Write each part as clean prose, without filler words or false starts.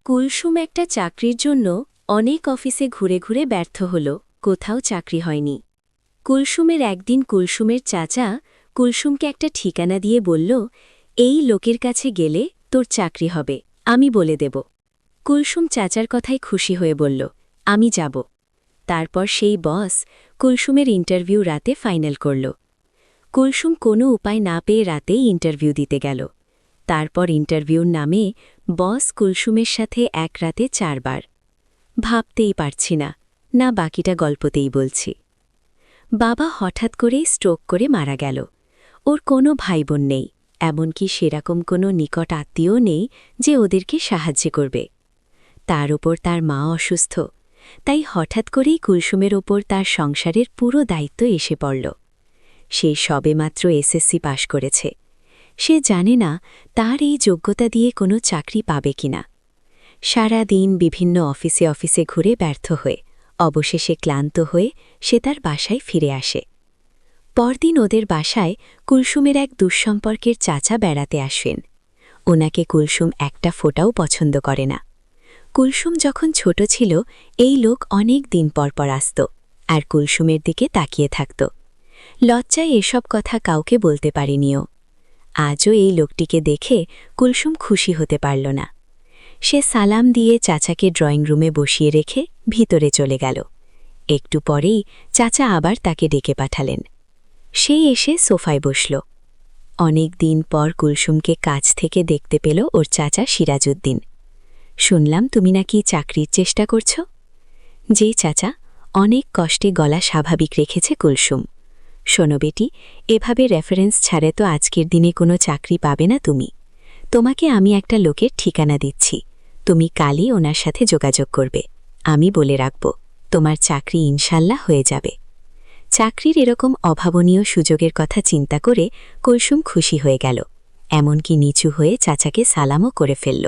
কুলসুম একটা চাকরির জন্য অনেক অফিসে ঘুরে ঘুরে ব্যর্থ হল, কোথাও চাকরি হয়নি। কুলসুমের একদিন কুলসুমের চাচা কুলসুমকে একটা ঠিকানা দিয়ে বলল, এই লোকের কাছে গেলে তোর চাকরি হবে, আমি বলে দেব। কুলসুম চাচার কথায় খুশি হয়ে বলল, আমি যাব। তারপর সেই বস কুলসুমের ইন্টারভিউ রাতে ফাইনাল করল। কুলসুম কোনো উপায় না পেয়ে রাতেই ইন্টারভিউ দিতে গেল। তারপর ইন্টারভিউর নামে বস কুলসুমের সাথে এক রাতে 4 বার। ভাবতেই পারছি না, না বাকিটা গল্পতেই বলছি। বাবা হঠাৎ করেই স্ট্রোক করে মারা গেল। ওর কোনো ভাইবোন নেই, এমনকি সেরকম কোনো নিকট আত্মীয় নেই যে ওদেরকে সাহায্য করবে। তার ওপর তার মা অসুস্থ, তাই হঠাৎ করেই কুলসুমের ওপর তার সংসারের পুরো দায়িত্ব এসে পড়ল। সে সবেমাত্র এসএসসি পাশ করেছে। সে জানে না তার এই যোগ্যতা দিয়ে কোনো চাকরি পাবে কিনা। সারা দিন বিভিন্ন অফিসে অফিসে ঘুরে ব্যর্থ হয়ে অবশেষে ক্লান্ত হয়ে সে তার বাসায় ফিরে আসে। পরদিন ওদের বাসায় কুলসুমের এক দুঃসম্পর্কের চাচা বেড়াতে আসেন। ওনাকে কুলসুম একটা ফোঁটাও পছন্দ করে না। কুলসুম যখন ছোট ছিল এই লোক অনেক দিন পর আসত আর কুলসুমের দিকে তাকিয়ে থাকত। লজ্জায় এসব কথা কাউকে বলতে পারেনিও। আজও এই লোকটিকে দেখে কুলসুম খুশি হতে পারল না। সে সালাম দিয়ে চাচাকে ড্রয়িং রুমে বসিয়ে রেখে ভিতরে চলে গেল। একটু পরেই চাচা আবার তাকে ডেকে পাঠালেন। সে এসে সোফায় বসল। অনেক দিন পর কুলসুমকে কাছ থেকে দেখতে পেল ওর চাচা সিরাজউদ্দিন। শুনলাম তুমি নাকি চাকরির চেষ্টা করছ? যে চাচা, অনেক কষ্টে গলা স্বাভাবিক রেখেছে কুলসুম। শোনো বেটি, এভাবে রেফারেন্স ছাড়ে তো আজকের দিনে কোনো চাকরি পাবে না তুমি। তোমাকে আমি একটা লোকের ঠিকানা দিচ্ছি, তুমি কালই ওনার সাথে যোগাযোগ করবে। আমি বলে রাখব, তোমার চাকরি ইনশাল্লাহ হয়ে যাবে। চাকরির এরকম অভাবনীয় সুযোগের কথা চিন্তা করে কুলসুম খুশি হয়ে গেল, এমনকি নিচু হয়ে চাচাকে সালামও করে ফেলল।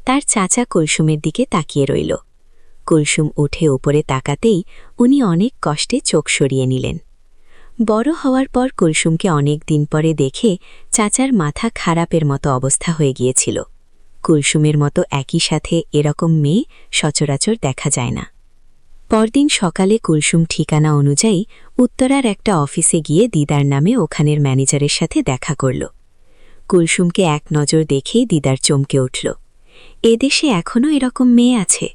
তার চাচা কুলসুমের দিকে তাকিয়ে রইল। কুলসুম উঠে উপরে তাকাতেই উনি অনেক কষ্টে চোখ সরিয়ে নিলেন। বড় হওয়ার পর কুলসুমকে অনেক দিন পরে দেখে চাচার মাথা খারাপের মতো অবস্থা হয়ে গিয়েছিল। কুলসুমের মতো একই সাথে এরকম মেয়ে সচরাচর দেখা যায় না। পরদিন সকালে কুলসুম ঠিকানা অনুযায়ী উত্তরার একটা অফিসে গিয়ে দিদার নামে ওখানের ম্যানেজারের সাথে দেখা করল। কুলসুমকে এক নজর দেখেই দিদার চমকে উঠল। এদেশে এখনও এরকম মেয়ে আছে?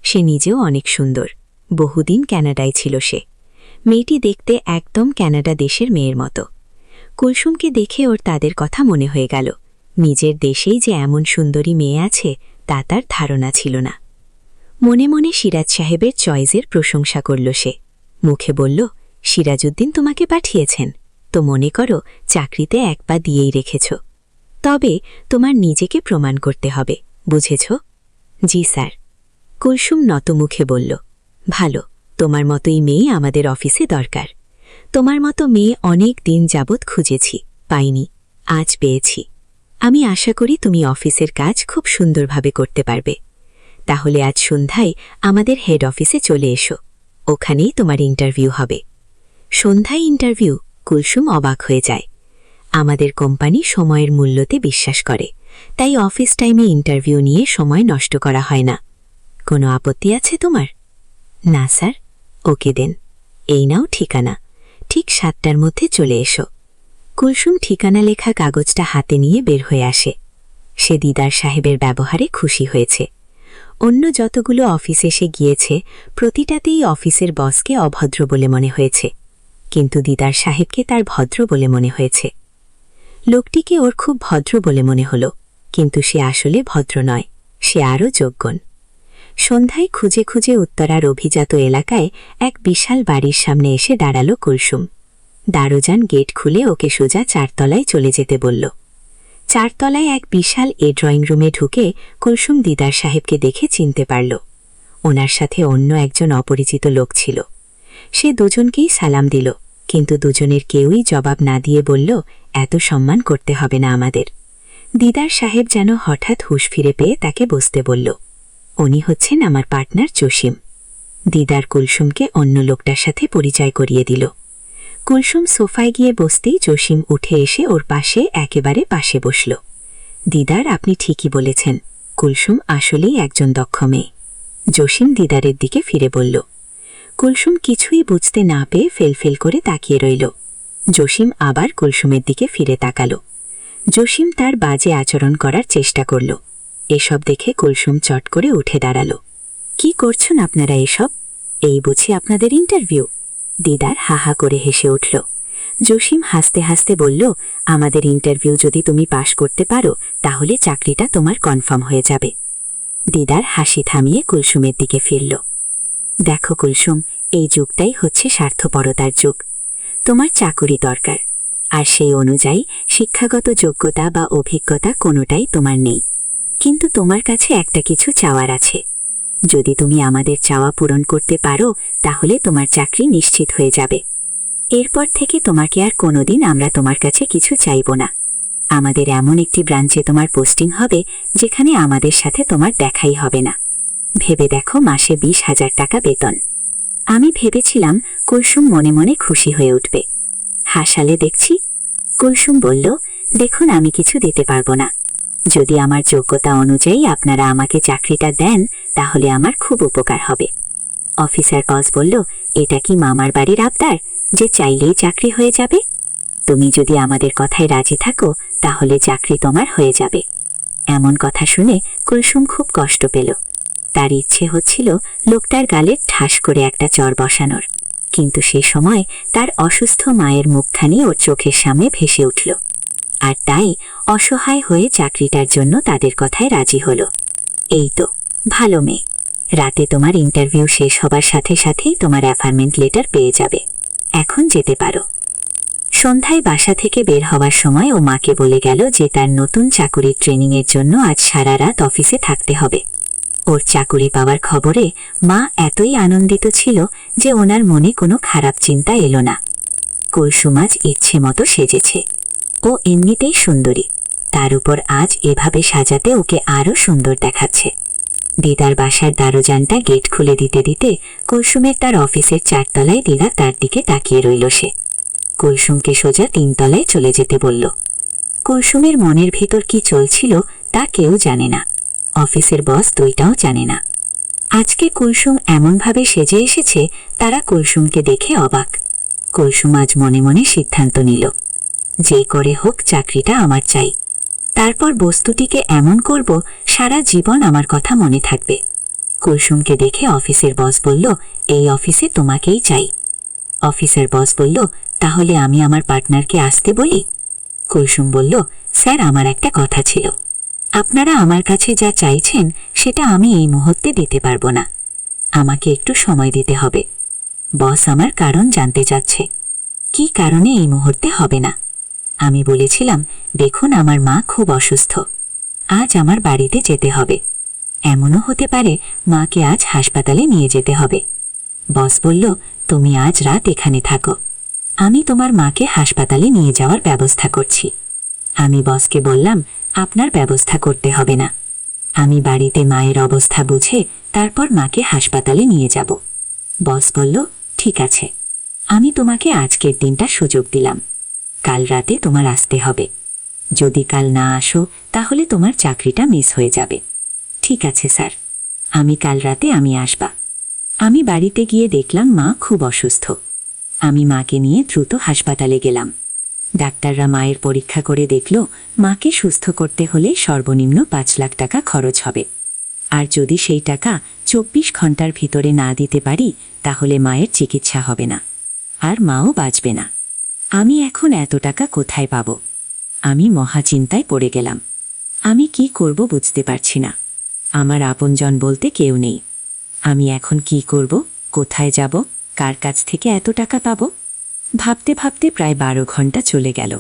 সে নিজেও অনেক সুন্দর, বহুদিন ক্যানাডায় ছিল সে। মেয়েটি দেখতে একদম ক্যানাডা দেশের মেয়ের মতো। কুলসুমকে দেখে ওর তাদের কথা মনে হয়ে গেল। নিজের দেশেই যে এমন সুন্দরী মেয়ে আছে তা তার ধারণা ছিল না। মনে মনে সিরাজ সাহেবের চয়েসের প্রশংসা করল সে। মুখে বলল, সিরাজউদ্দিন তোমাকে পাঠিয়েছেন তো মনে করো চাকরিতে এক পা দিয়েই রেখেছ। তবে তোমার নিজেকে প্রমাণ করতে হবে, বুঝেছ? জি স্যার। কুলসুম নত মুখে বলল, ভালো, তোমার মতোই মেয়ে আমাদের অফিসে দরকার। তোমার মতো মেয়ে অনেক দিন যাবৎ খুঁজেছি, পাইনি, আজ পেয়েছি। আমি আশা করি তুমি অফিসের কাজ খুব সুন্দরভাবে করতে পারবে। তাহলে আজ সন্ধ্যায় আমাদের হেড অফিসে চলে এসো, ওখানেই তোমার ইন্টারভিউ হবে। সন্ধ্যায় ইন্টারভিউ? কুলসুম অবাক হয়ে যায়। আমাদের কোম্পানি সময়ের মূল্যতে বিশ্বাস করে, তাই অফিস টাইমে ইন্টারভিউ নিয়ে সময় নষ্ট করা হয় না। কোনো আপত্তি আছে তোমার? না স্যার। ওকে দেন, এই নাও ঠিকানা, ঠিক 7টার মধ্যে চলে এসো। কুলসুম ঠিকানা লেখা কাগজটা হাতে নিয়ে বের হয়ে আসে। সে দিদার সাহেবের ব্যবহারে খুশি হয়েছে। অন্য যতগুলো অফিসে সে গিয়েছে প্রতিটাতেই অফিসের বসকে অভদ্র বলে মনে হয়েছে, কিন্তু দিদার সাহেবকে তার ভদ্র বলে মনে হয়েছে। লোকটিকে ওর খুব ভদ্র বলে মনে হল, কিন্তু সে আসলে ভদ্র নয়, সে আরও যোগ্যন। সন্ধ্যায় খুঁজে খুঁজে উত্তরার অভিজাত এলাকায় এক বিশাল বাড়ির সামনে এসে দাঁড়াল কুলসুম। দারোজান গেট খুলে ওকে সোজা 4 তলায় চলে যেতে বলল। 4 তলায় এক বিশাল ড্রয়িং রুমে ঢুকে কুলসুম দিদার সাহেবকে দেখে চিনতে পারল। ওনার সাথে অন্য একজন অপরিচিত লোক ছিল। সে দুজনকেই সালাম দিল, কিন্তু দুজনের কেউই জবাব না দিয়ে বলল, এত সম্মান করতে হবে না আমাদের। দিদার সাহেব যেন হঠাৎ হুঁশ ফিরে পেয়ে তাকে বসতে বলল। উনি হচ্ছেন আমার পার্টনার জসিম। দিদার কুলসুমকে অন্য লোকটার সাথে পরিচয় করিয়ে দিল। কুলসুম সোফায় গিয়ে বসতেই জসিম উঠে এসে ওর পাশে একেবারে পাশে বসল। দিদার, আপনি ঠিকই বলেছেন, কুলসুম আসলেই একজন দক্ষ মেয়ে। জসিম দিদারের দিকে ফিরে বলল। কুলসুম কিছুই বুঝতে না পেয়ে ফেলফেল করে তাকিয়ে রইল। জসিম আবার কুলসুমের দিকে ফিরে তাকাল। জসিম তার বাজে আচরণ করার চেষ্টা করল। এসব দেখে কুলসুম চট করে উঠে দাঁড়াল। কি করছেন আপনারা এসব? এই বুঝি আপনাদের ইন্টারভিউ? দিদার হাহা করে হেসে উঠল। জসিম হাসতে হাসতে বলল, আমাদের ইন্টারভিউ যদি তুমি পাশ করতে পারো তাহলে চাকরিটা তোমার কনফার্ম হয়ে যাবে। দিদার হাসি থামিয়ে কুলসুমের দিকে ফিরল। দেখো কুলসুম, এই যুগটাই হচ্ছে স্বার্থপরতার যুগ। তোমার চাকুরি দরকার, আর সেই অনুযায়ী শিক্ষাগত যোগ্যতা বা অভিজ্ঞতা কোনোটাই তোমার নেই। কিন্তু তোমার কাছে একটা কিছু চাওয়ার আছে। যদি তুমি আমাদের চাওয়া পূরণ করতে পারো তাহলে তোমার চাকরি নিশ্চিত হয়ে যাবে। এরপর থেকে তোমাকে আর কোনোদিন আমরা তোমার কাছে কিছু চাইব না। আমাদের এমন একটি ব্রাঞ্চে তোমার পোস্টিং হবে যেখানে আমাদের সাথে তোমার দেখাই হবে না। ভেবে দেখো, মাসে 20,000 টাকা বেতন। আমি ভেবেছিলাম কুলসুম মনে মনে খুশি হয়ে উঠবে। হাসালে দেখছি। কুলসুম বলল, দেখুন আমি কিছু দিতে পারবো না। যদি আমার যোগ্যতা অনুযায়ী আপনারা আমাকে চাকরিটা দেন তাহলে আমার খুব উপকার হবে। অফিসার বস বলল, এটা কি মামার বাড়ির আবদার যে চাইলেই চাকরি হয়ে যাবে? তুমি যদি আমাদের কথায় রাজি থাকো তাহলে চাকরি তোমার হয়ে যাবে। এমন কথা শুনে কুলসুম খুব কষ্ট পেল। তার ইচ্ছে হচ্ছিল লোকটার গালে ঠাস করে একটা চর বসানোর, কিন্তু সে সময় তার অসুস্থ মায়ের মুখখানি ওর চোখের সামনে ভেসে উঠল। আর তাই অসহায় হয়ে চাকরিটার জন্য তাদের কথায় রাজি হলো। এই তো ভালো মেয়ে, রাতে তোমার ইন্টারভিউ শেষ হবার সাথে সাথেই তোমার অ্যাপয়েন্টমেন্ট লেটার পেয়ে যাবে। এখন যেতে পারো। সন্ধ্যায় বাসা থেকে বের হওয়ার সময় ও মাকে বলে গেল যে তার নতুন চাকুরির ট্রেনিংয়ের জন্য আজ সারা রাত অফিসে থাকতে হবে। ওর চাকুরি পাওয়ার খবরে মা এতই আনন্দিত ছিল যে ওনার মনে কোনো খারাপ চিন্তা এলো না। কুলসুম আজ ইচ্ছে মতো সেজেছে। ও এমনিতেই সুন্দরী, তার উপর আজ এভাবে সাজাতে ওকে আরও সুন্দর দেখাচ্ছে। দিদার বাসার দারোজানটা গেট খুলে দিতে দিতে কুলসুমের তার অফিসের 4 তলায় দিদা তার দিকে তাকিয়ে রইল। সে কুলসুমকে সোজা 3 তলায় চলে যেতে বলল। কুলসুমের মনের ভিতর কি চলছিল তা কেউ জানে না, অফিসের বস দুইটাও জানে না। আজকে কুলসুম এমনভাবে সেজে এসেছে তারা কুলসুমকে দেখে অবাক। কুলসুম আজ মনে মনে সিদ্ধান্ত নিল, যে করে হোক চাকরিটা আমার চাই। তারপর বস্তুটিকে এমন করব সারা জীবন আমার কথা মনে থাকবে। কুলসুমকে দেখে অফিসের বস বলল, এই অফিসে তোমাকেই চাই। অফিসের বস বলল, তাহলে আমি আমার পার্টনারকে আসতে বলি? কুলসুম বলল, স্যার আমার একটা কথা ছিল। আপনারা আমার কাছে যা চাইছেন সেটা আমি এই মুহূর্তে দিতে পারবো না, আমাকে একটু সময় দিতে হবে। বস আমার কারণ জানতে চাচ্ছে। কি কারণে এই মুহূর্তে হবে না? আমি বলেছিলাম, দেখুন আমার মা খুব অসুস্থ, আজ আমার বাড়িতে যেতে হবে। এমনও হতে পারে মাকে আজ হাসপাতালে নিয়ে যেতে হবে। বস বলল, তুমি আজ রাত এখানে থাকো, আমি তোমার মাকে হাসপাতালে নিয়ে যাওয়ার ব্যবস্থা করছি। আমি বসকে বললাম, আপনার ব্যবস্থা করতে হবে না, আমি বাড়িতে মায়ের অবস্থা বুঝে তারপর মাকে হাসপাতালে নিয়ে যাব। বস বলল, ঠিক আছে, আমি তোমাকে আজকের দিনটা সুযোগ দিলাম, কাল রাতে তোমার আসতে হবে। যদি কাল না আসো তাহলে তোমার চাকরিটা মিস হয়ে যাবে। ঠিক আছে স্যার, আমি কাল রাতে আসবা। আমি বাড়িতে গিয়ে দেখলাম মা খুব অসুস্থ। আমি মাকে নিয়ে দ্রুত হাসপাতালে গেলাম। ডাক্তাররা মায়ের পরীক্ষা করে দেখল মাকে সুস্থ করতে হলে সর্বনিম্ন 5 লাখ টাকা খরচ হবে, আর যদি সেই টাকা 24 ঘন্টার ভিতরে না দিতে পারি তাহলে মায়ের চিকিৎসা হবে না, আর মাও বাঁচবে না। আমি এখন এত টাকা কোথায় পাব? আমি মহাচিন্তায় পড়ে গেলাম। আমি কি করব বুঝতে পারছি না। আমার আপনজন বলতে কেউ নেই। আমি এখন কি করব, কোথায় যাব, কার কাছ থেকে এত টাকা পাব? ভাবতে ভাবতে প্রায় 12 ঘন্টা চলে গেল।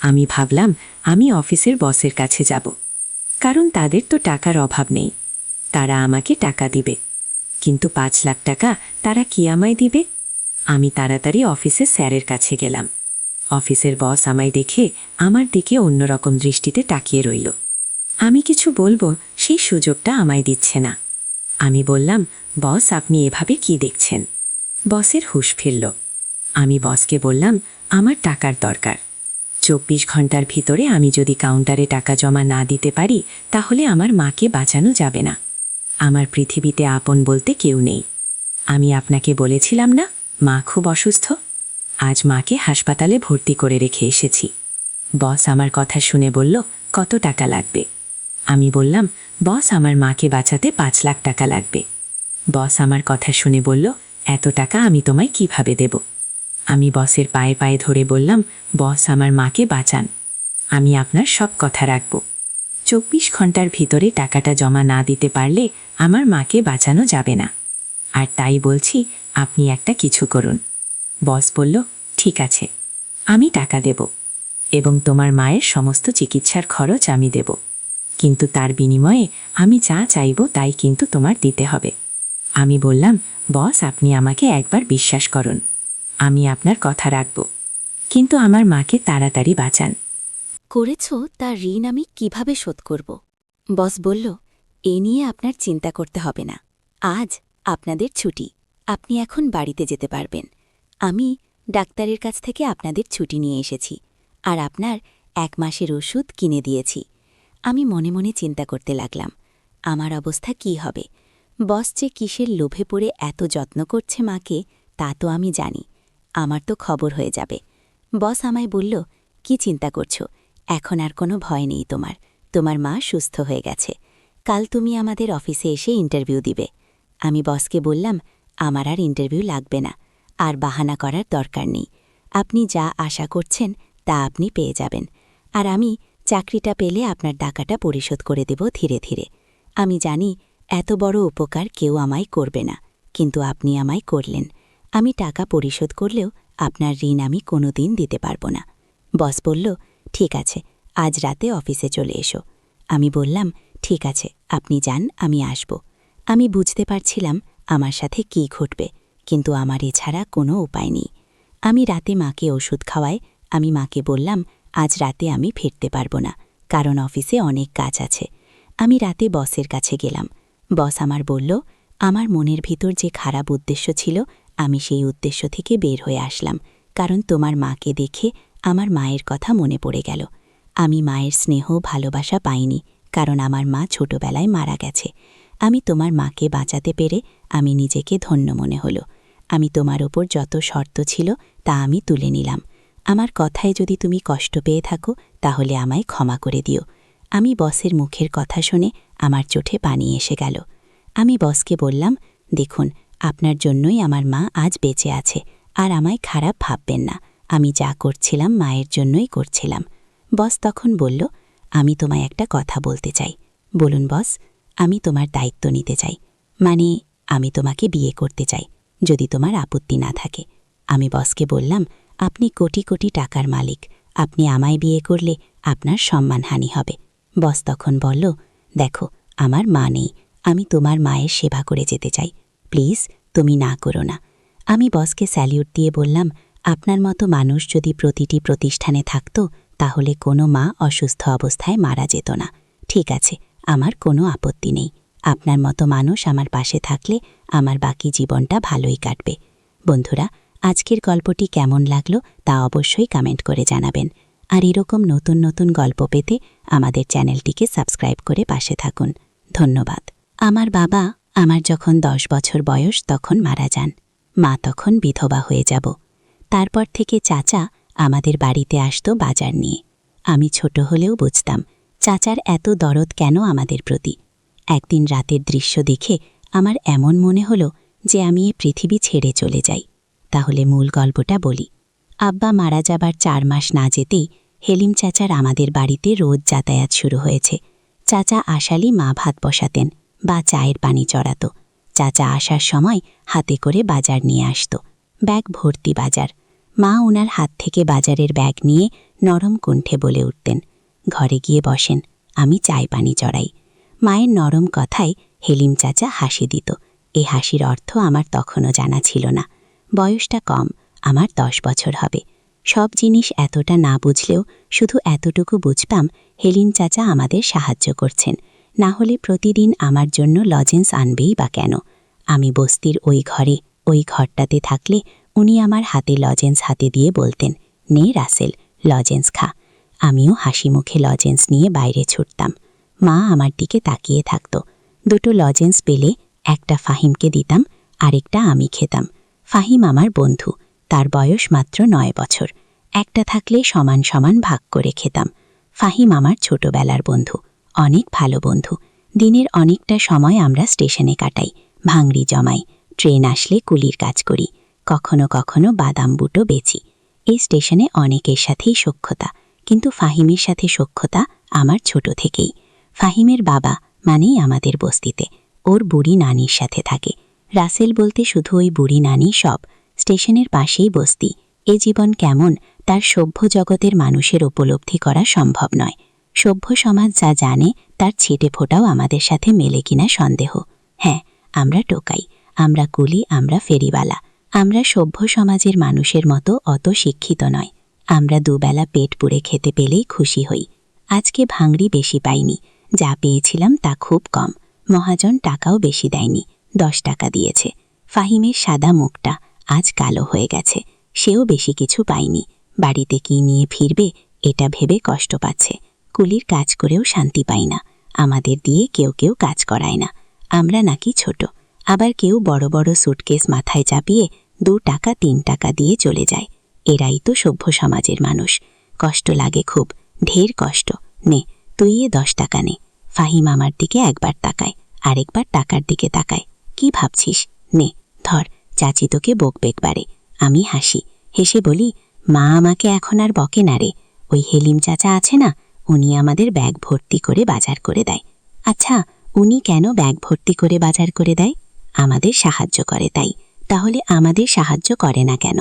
আমি ভাবলাম আমি অফিসের বসের কাছে যাব, কারণ তাদের তো টাকার অভাব নেই, তারা আমাকে টাকা দিবে। কিন্তু 5 লাখ টাকা তারা কি আমায় দিবে? আমি তাড়াতাড়ি অফিসের স্যারের কাছে গেলাম। অফিসের বস আমায় দেখে আমার দিকে অন্যরকম দৃষ্টিতে তাকিয়ে রইল। আমি কিছু বলবো সেই সুযোগটা আমায় দিচ্ছে না। আমি বললাম, বস আপনি এভাবে কি দেখছেন? বসের হুঁশ ফিরল। আমি বসকে বললাম, আমার টাকার দরকার, 24 ঘন্টার ভিতরে আমি যদি কাউন্টারে টাকা জমা না দিতে পারি তাহলে আমার মাকে বাঁচানো যাবে না। আমার পৃথিবীতে আপন বলতে কেউ নেই। আমি আপনাকে বলেছিলাম না মা খুব অসুস্থ? আজ মাকে হাসপাতালে ভর্তি করে রেখে এসেছি। বস আমার কথা শুনে বলল, কত টাকা লাগবে? আমি বললাম, বস আমার মাকে বাঁচাতে 5 লাখ টাকা লাগবে। বস আমার কথা শুনে বলল, এত টাকা আমি তোমায় কিভাবে দেব? আমি বসের পায়ে পায়ে ধরে বললাম, বস আমার মাকে বাঁচান, আমি আপনার সব কথা রাখব। 24 ঘন্টার ভিতরে টাকাটা জমা না দিতে পারলে আমার মাকে বাঁচানো যাবে না। আর তাই বলছি, আপনি একটা কিছু করুন। বস বলল, ঠিক আছে, আমি টাকা দেব এবং তোমার মায়ের সমস্ত চিকিৎসার খরচ আমি দেব, কিন্তু তার বিনিময়ে আমি যা চাইব তাই কিন্তু তোমার দিতে হবে। আমি বললাম, বস আপনি আমাকে একবার বিশ্বাস করুন, আমি আপনার কথা রাখব, কিন্তু আমার মাকে তাড়াতাড়ি বাঁচান। করেছ তার ঋণ আমি কিভাবে শোধ করব? বস বলল, এ নিয়ে আপনার চিন্তা করতে হবে না। আজ আপনাদের ছুটি, আপনি এখন বাড়িতে যেতে পারবেন। আমি ডাক্তারের কাছ থেকে আপনাদের ছুটি নিয়ে এসেছি আর আপনার 1 মাসের ওষুধ কিনে দিয়েছি। আমি মনে মনে চিন্তা করতে লাগলাম, আমার অবস্থা কি হবে। বস যে কিসের লোভে পড়ে এত যত্ন করছে মাকে তা তো আমি জানি, আমার তো খবর হয়ে যাবে। বস আমায় বলল, কি চিন্তা করছো? এখন আর কোনো ভয় নেই তোমার, তোমার মা সুস্থ হয়ে গেছে। কাল তুমি আমাদের অফিসে এসে ইন্টারভিউ দিবে। আমি বসকে বললাম, আমার আর ইন্টারভিউ লাগবে না, আর বাহানা করার দরকার নেই। আপনি যা আশা করছেন তা আপনি পেয়ে যাবেন, আর আমি চাকরিটা পেলে আপনার টাকাটা পরিশোধ করে দেব ধীরে ধীরে। আমি জানি এত বড় উপকার কেউ আমায় করবে না, কিন্তু আপনি আমায় করলেন। আমি টাকা পরিশোধ করলেও আপনার ঋণ আমি কোনোদিন দিতে পারব না। বস বলল, ঠিক আছে, আজ রাতে অফিসে চলে এসো। আমি বললাম, ঠিক আছে, আপনি যান, আমি আসব। আমি বুঝতে পারছিলাম আমার সাথে কি ঘটবে, কিন্তু আমার এছাড়া কোনো উপায় নেই। আমি রাতে মাকে ওষুধ খাওয়াই। আমি মাকে বললাম, আজ রাতে আমি ফিরতে পারব না, কারণ অফিসে অনেক কাজ আছে। আমি রাতে বসের কাছে গেলাম। বস আমার বলল, আমার মনের ভিতর যে খারাপ উদ্দেশ্য ছিল আমি সেই উদ্দেশ্য থেকে বের হয়ে আসলাম, কারণ তোমার মাকে দেখে আমার মায়ের কথা মনে পড়ে গেল। আমি মায়ের স্নেহ ভালোবাসা পাইনি, কারণ আমার মা ছোটবেলায় মারা গেছে। আমি তোমার মাকে বাঁচাতে পেরে আমি নিজেকে ধন্য মনে হলো। আমি তোমার ওপর যত শর্ত ছিল তা আমি তুলে নিলাম। আমার কথায় যদি তুমি কষ্ট পেয়ে থাকো তাহলে আমায় ক্ষমা করে দিও। আমি বসের মুখের কথা শুনে আমার চোখে পানি এসে গেল। আমি বসকে বললাম, দেখুন, আপনার জন্যই আমার মা আজ বেঁচে আছে, আর আমায় খারাপ ভাববেন না। আমি যা করছিলাম মায়ের জন্যই করছিলাম। বস তখন বলল, আমি তোমায় একটা কথা বলতে চাই। বলুন বস। আমি তোমার দায়িত্ব নিতে চাই, মানে আমি তোমাকে বিয়ে করতে চাই, যদি তোমার আপত্তি না থাকে। আমি বসকে বললাম, আপনি কোটি কোটি টাকার মালিক, আপনি আমায় বিয়ে করলে আপনার সম্মানহানি হবে। বস তখন বলল, দেখো, আমার মা নেই, আমি তোমার মায়ের সেবা করে যেতে চাই, প্লিজ তুমি না করো না। আমি বসকে স্যালিউট দিয়ে বললাম, আপনার মতো মানুষ যদি প্রতিটি প্রতিষ্ঠানে থাকত তাহলে কোনো মা অসুস্থ অবস্থায় মারা যেত না। ঠিক আছে, আমার কোনো আপত্তি নেই। আপনার মতো মানুষ আমার পাশে থাকলে আমার বাকি জীবনটা ভালোই কাটবে। বন্ধুরা, আজকের গল্পটি কেমন লাগলো তা অবশ্যই কমেন্ট করে জানাবেন, আর এরকম নতুন নতুন গল্প পেতে আমাদের চ্যানেলটিকে সাবস্ক্রাইব করে পাশে থাকুন। ধন্যবাদ। আমার বাবা আমার যখন 10 বছর বয়স তখন মারা যান, মা তখন বিধবা হয়ে যাব। তারপর থেকে চাচা আমাদের বাড়িতে আসতো বাজার নিয়ে। আমি ছোট হলেও বুঝতাম চাচার এত দরদ কেন আমাদের প্রতি। একদিন রাতের দৃশ্য দেখে আমার এমন মনে হলো যে আমি এ পৃথিবী ছেড়ে চলে যাই। তাহলে মূল গল্পটা বলি। আব্বা মারা যাবার 4 মাস না যেতেই হেলিম চাচার আমাদের বাড়িতে রোজ যাতায়াত শুরু হয়েছে। চাচা আসালি মা ভাত বসাতেন বা চায়ের পানি চড়াত। চাচা আসার সময় হাতে করে বাজার নিয়ে আসত, ব্যাগ ভর্তি বাজার। মা ওনার হাত থেকে বাজারের ব্যাগ নিয়ে নরম কণ্ঠে বলে উঠতেন, ঘরে গিয়ে বসেন, আমি চায় পানি চড়াই। মায়ের নরম কথায় হেলিম চাচা হাসি দিত। এই হাসির অর্থ আমার তখনও জানা ছিল না। বয়সটা কম, আমার 10 বছর হবে। সব জিনিস এতটা না বুঝলেও শুধু এতটুকু বুঝতাম হেলিম চাচা আমাদের সাহায্য করছেন, না হলে প্রতিদিন আমার জন্য লজেন্স আনবেই বা কেন। আমি বস্তির ওই ঘরে, ওই ঘরটাতে থাকলে উনি আমার হাতে লজেন্স হাতে দিয়ে বলতেন, নে রাসেল, লজেন্স খা। আমিও হাসি মুখে লজেন্স নিয়ে বাইরে ছুটতাম। মা আমার দিকে তাকিয়ে থাকত। দুটো লজেন্স পেলে একটা ফাহিমকে দিতাম, আরেকটা আমি খেতাম। ফাহিম আমার বন্ধু, তার বয়স মাত্র 9 বছর। একটা থাকলে সমান সমান ভাগ করে খেতাম। ফাহিম আমার ছোটবেলার বন্ধু, অনেক ভালো বন্ধু। দিনের অনেকটা সময় আমরা স্টেশনে কাটাই, ভাঙড়ি জমাই, ট্রেন আসলে কুলির কাজ করি, কখনো কখনো বাদাম বুটো বেচি। এই স্টেশনে অনেকের সাথেই সখ্যতা, কিন্তু ফাহিমের সাথে সখ্যতা আমার ছোট থেকেই। ফাহিমের বাবা মানেই আমাদের বস্তিতে, ওর বুড়ি নানির সাথে থাকে। রাসেল বলতে শুধু ওই বুড়ি নানি সব। স্টেশনের পাশেই বস্তি। এ জীবন কেমন তার সভ্য জগতের মানুষের উপলব্ধি করা সম্ভব নয়। সভ্য সমাজ যা জানে তার ছিটে ফোটাও আমাদের সাথে মেলে কিনা সন্দেহ। হ্যাঁ, আমরা টোকাই, আমরা কুলি, আমরা ফেরিওয়ালা। আমরা সভ্য সমাজের মানুষের মতো অত শিক্ষিত নয়। আমরা দুবেলা পেট পুড়ে খেতে পেলেই খুশি হই। আজকে ভাঙড়ি বেশি পাইনি, যা পেয়েছিলাম তা খুব কম। মহাজন টাকাও বেশি দেয়নি, 10 টাকা দিয়েছে। ফাহিমের সাদা মুখটা আজ কালো হয়ে গেছে, সেও বেশি কিছু পায়নি। বাড়িতে কি নিয়ে ফিরবে এটা ভেবে কষ্ট পাচ্ছে। কুলির কাজ করেও শান্তি পাই না। আমাদের দিয়ে কেউ কেউ কাজ করায় না। আমরা নাকি ছোট, আবার কেউ বড় বড় সুটকেস মাথায় চাপিয়ে 2 টাকা 3 টাকা দিয়ে চলে যায়। এরাই তো সভ্য সমাজের মানুষ। কষ্ট লাগে খুব, ঢের কষ্ট। নে, তুই 10 টাকা নে। ফাহিম আমার দিকে একবার তাকায়, আরেকবার টাকার দিকে তাকায়। কি ভাবছিস? নে, ধর, চাচি তোকে বকবে একবারে। আমি হাসি, হেসে বলি, মা আমাকে এখন আর বকে না রে। ওই হেলিম চাচা আছে না, উনি আমাদের ব্যাগ ভর্তি করে বাজার করে দেয়। আচ্ছা, উনি কেন ব্যাগ ভর্তি করে বাজার করে দেয়? আমাদের সাহায্য করে তাই। তাহলে আমাদের সাহায্য করে না কেন?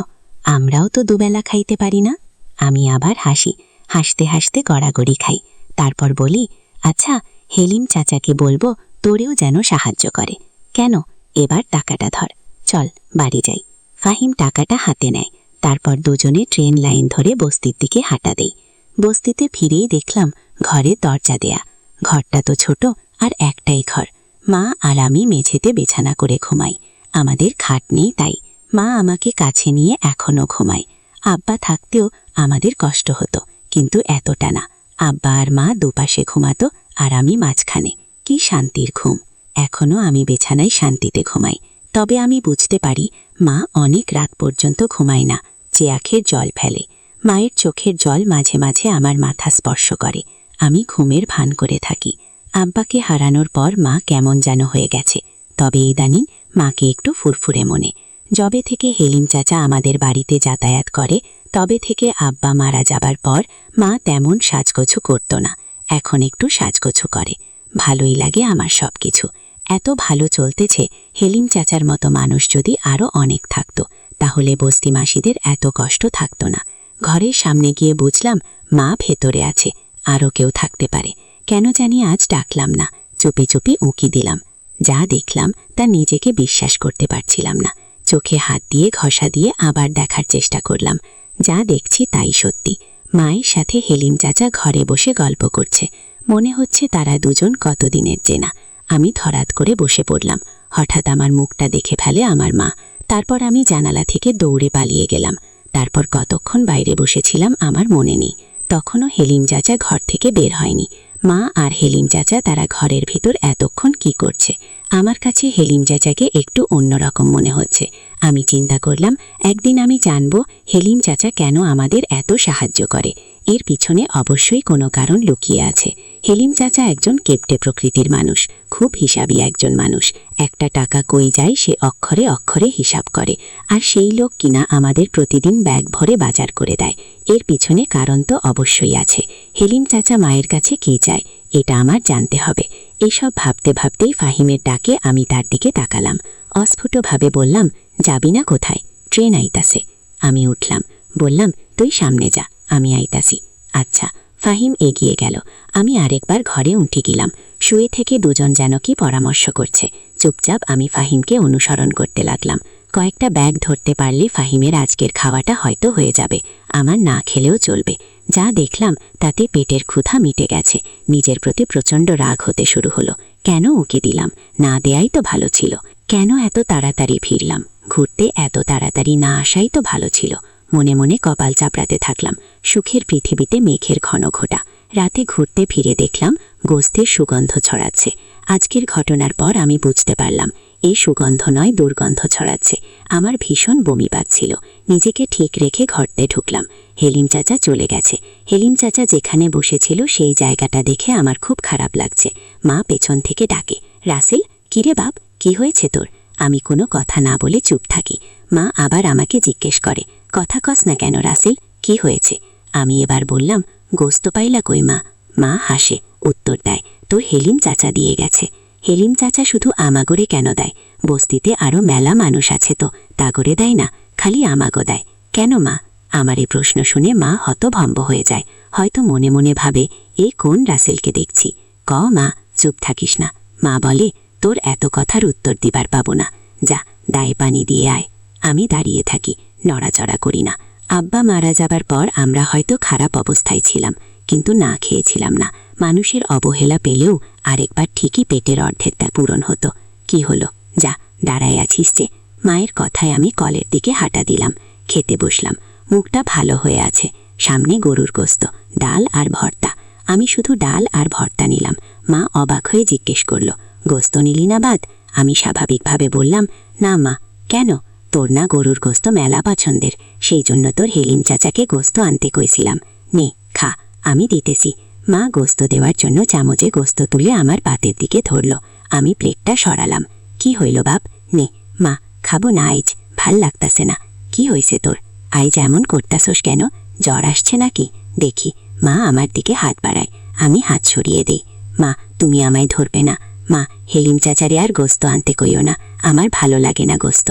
আমরাও তো দুবেলা খাইতে পারি না। আমি আবার হাসি, হাসতে হাসতে গড়াগড়ি খাই। তারপর বলি, আচ্ছা, হেলিম চাচাকে বলবো তোরেও যেন সাহায্য করে। কেন? এবার টাকাটা ধর, চল বাড়ি যাই। ফাহিম টাকাটা হাতে নেয়। তারপর দুজনে ট্রেন লাইন ধরে বস্তির দিকে হাঁটা দেই। বস্তিতে ফিরেই দেখলাম ঘরে দরজা দেয়া। ঘরটা তো ছোট, আর একটাই ঘর। মা আর আমি মেঝেতে বিছানা করে ঘুমাই। আমাদের খাট নেই তাই। মা আমাকে কাছে নিয়ে এখনো ঘুমায়। আব্বা থাকতেও আমাদের কষ্ট হতো, কিন্তু এতটা না। আব্বা আর মা দুপাশে ঘুমাতো, আর আমি মাঝখানে। কি শান্তির ঘুম! এখনো আমি বিছানায় শান্তিতে ঘুমাই। তবে আমি বুঝতে পারি মা অনেক রাত পর্যন্ত ঘুমায় না, যে আঁখের জল ফেলে। মায়ের চোখের জল মাঝে মাঝে আমার মাথা স্পর্শ করে। আমি ঘুমের ভান করে থাকি। আব্বাকে হারানোর পর মা কেমন যেন হয়ে গেছে। তবে ইদানিং মাকে একটু ফুরফুরে মনে। যবে থেকে হেলিম চাচা আমাদের বাড়িতে যাতায়াত করে, তবে থেকে আব্বা মারা যাবার পর মা তেমন সাজগোছু করত না। এখন একটু সাজগোছু করে। ভালোই লাগে আমার সবকিছু। এত ভালো চলতেছে। হেলিম চাচার মতো মানুষ যদি আরও অনেক থাকত, তাহলে বস্তি মাসিদের এত কষ্ট থাকত না। ঘরের সামনে গিয়ে বুঝলাম মা ভেতরে আছে, আরও কেউ থাকতে পারে। কেন জানি আজ ডাকলাম না, চুপি চুপি উঁকি দিলাম। যা দেখলাম তা নিজেকে বিশ্বাস করতে পারছিলাম না। চোখে হাত দিয়ে ঘষা দিয়ে আবার দেখার চেষ্টা করলাম। যা দেখছি তাই সত্যি। মায়ের সাথে হেলিম চাচা ঘরে বসে গল্প করছে। মনে হচ্ছে তারা দুজন কতদিনের চেনা। আমি ধরাত করে বসে পড়লাম। হঠাৎ আমার মুখটা দেখে ফেলে আমার মা। তারপর আমি জানালা থেকে দৌড়ে পালিয়ে গেলাম। তারপর কতক্ষণ বাইরে বসেছিলাম আমার মনে নেই। তখনও হেলিম চাচা ঘর থেকে বের হয়নি। মা আর হেলিম চাচা তারা ঘরের ভেতর এতক্ষণ কি করছে? আমার কাছে হেলিম চাচাকে একটু অন্যরকম মনে হচ্ছে। আমি চিন্তা করলাম, একদিন আমি জানব হেলিম চাচা কেন আমাদের এত সাহায্য করে। এর পিছনে অবশ্যই কোনো কারণ লুকিয়ে আছে। হেলিম চাচা একজন কেপটে প্রকৃতির মানুষ, খুব হিসাবী একজন মানুষ। একটা টাকা কই যায় সে অক্ষরে অক্ষরে হিসাব করে। আর সেই লোক কিনা আমাদের প্রতিদিন ব্যাগ ভরে বাজার করে দেয়। এর পিছনে কারণ তো অবশ্যই আছে। হেলিম চাচা মায়ের কাছে কি চায় এটা আমার জানতে হবে। এসব ভাবতে ভাবতেই ফাহিমের ডাকে আমি তার দিকে তাকালাম। অস্ফুটভাবে বললাম, যাবি না কোথায়? ট্রেন আইতাছে। আমি উঠলাম, বললাম, তুই সামনে যা, আমি আইতাছি। আচ্ছা। ফাহিম এগিয়ে গেল। আমি আরেকবার ঘরে উঠে গেলাম। শুয়ে থেকে দুজন যেন কি পরামর্শ করছে। চুপচাপ আমি ফাহিমকে অনুসরণ করতে লাগলাম। কয়েকটা ব্যাগ ধরতে পারলে ফাহিমের আজকের খাওয়াটা হয়তো হয়ে যাবে। আমার না খেলেও চলবে। যা দেখলাম তাতে পেটের ক্ষুধা মিটে গেছে। নিজের প্রতি প্রচণ্ড রাগ হতে শুরু হলো। কেন উকি দিলাম? না দেয়াই তো ভালো ছিল। কেন এত তাড়াতাড়ি ফিরলাম? ঘুরতে এত তাড়াতাড়ি না আসাই তো ভালো ছিল। মনে মনে কপাল চাপড়াতে থাকলাম। সুখের পৃথিবীতে মেঘের ঘন ঘোটা। রাতে ঘুরতে ফিরে দেখলাম গোস্তের সুগন্ধ ছড়াচ্ছে। আজকের ঘটনার পর আমি বুঝতে পারলাম এই সুগন্ধ নয়, দুর্গন্ধ ছড়াচ্ছে। আমার ভীষণ বমি পাচ্ছিল। নিজেকে ঠিক রেখে ঘরতে ঢুকলাম। হেলিম চাচা চলে গেছে। হেলিম চাচা যেখানে বসেছিল সেই জায়গাটা দেখে আমার খুব খারাপ লাগছে। মা পেছন থেকে ডাকে, রাসেল, কিরে বাপ, কি হয়েছে তোর? আমি কোনো কথা না বলে চুপ থাকি। মা আবার আমাকে জিজ্ঞেস করে, কথা কস না কেন রাসেল, কি হয়েছে? আমি এবার বললাম, গোস্ত পাইলা কই মা? মা হাসে, উত্তর দেয়, তোর হেলিম চাচা দিয়ে গেছে। হেলিম চাচা শুধু আমাগরে কেন দেয়? বস্তিতে আরও মেলা মানুষ আছে তো, তা করে দেয় না, খালি আমাগো দেয় কেন মা? আমার এই প্রশ্ন শুনে মা হতভম্ব হয়ে যায়। হয়তো মনে মনে ভাবে, এই কোন রাসেলকে দেখছি। ক মা, চুপ থাকিস না। মা বলে, তোর এত কথার উত্তর দিবার পাবো না, যা দায়ে পানি দিয়ে আয়। আমি দাঁড়িয়ে থাকি, নড়াচড়া করি না। আব্বা মারা যাবার পর আমরা হয়তো খারাপ অবস্থায় ছিলাম, কিন্তু না খেয়েছিলাম না। মানুষের অবহেলা পেলেও আরেকবার ঠিকই পেটের অর্ধেকটা পূরণ হতো। কি হলো, যা দাঁড়ায় আছিস যে? মায়ের কথায় আমি কলের দিকে হাঁটা দিলাম। খেতে বসলাম। মুখটা ভালো হয়ে আছে। সামনে গরুর গোস্ত, ডাল আর ভর্তা। আমি শুধু ডাল আর ভর্তা নিলাম। মা অবাক হয়ে জিজ্ঞেস করল, গোস্ত নিলি না বাদ? আমি স্বাভাবিকভাবে বললাম, না মা। কেন? তোর না গরুর গোস্ত মেলা পছন্দের, সেই জন্য তোর হেলিম চাচাকে গোস্ত আনতে কইছিলাম। নে খা, আমি দিতেছি। মা গোস্ত দেওয়ার জন্য চামচে গোস্ত তুলে আমার পাতের দিকে ধরল। আমি প্লেটটা সরালাম। কি হইল বাপ? নে মা, খাবো না আইজ, ভাল লাগতাছে না। কি হয়েছে তোর? আইজ এমন করতাছোস কেন? জ্বর আসছে নাকি? দেখি। মা আমার দিকে হাত বাড়ায়। আমি হাত সরিয়ে দেই। মা, তুমি আমায় ধরবে না। মা, হেলিম চাচারে আর গোস্ত আনতে কইও না, আমার ভালো লাগে না গোস্ত।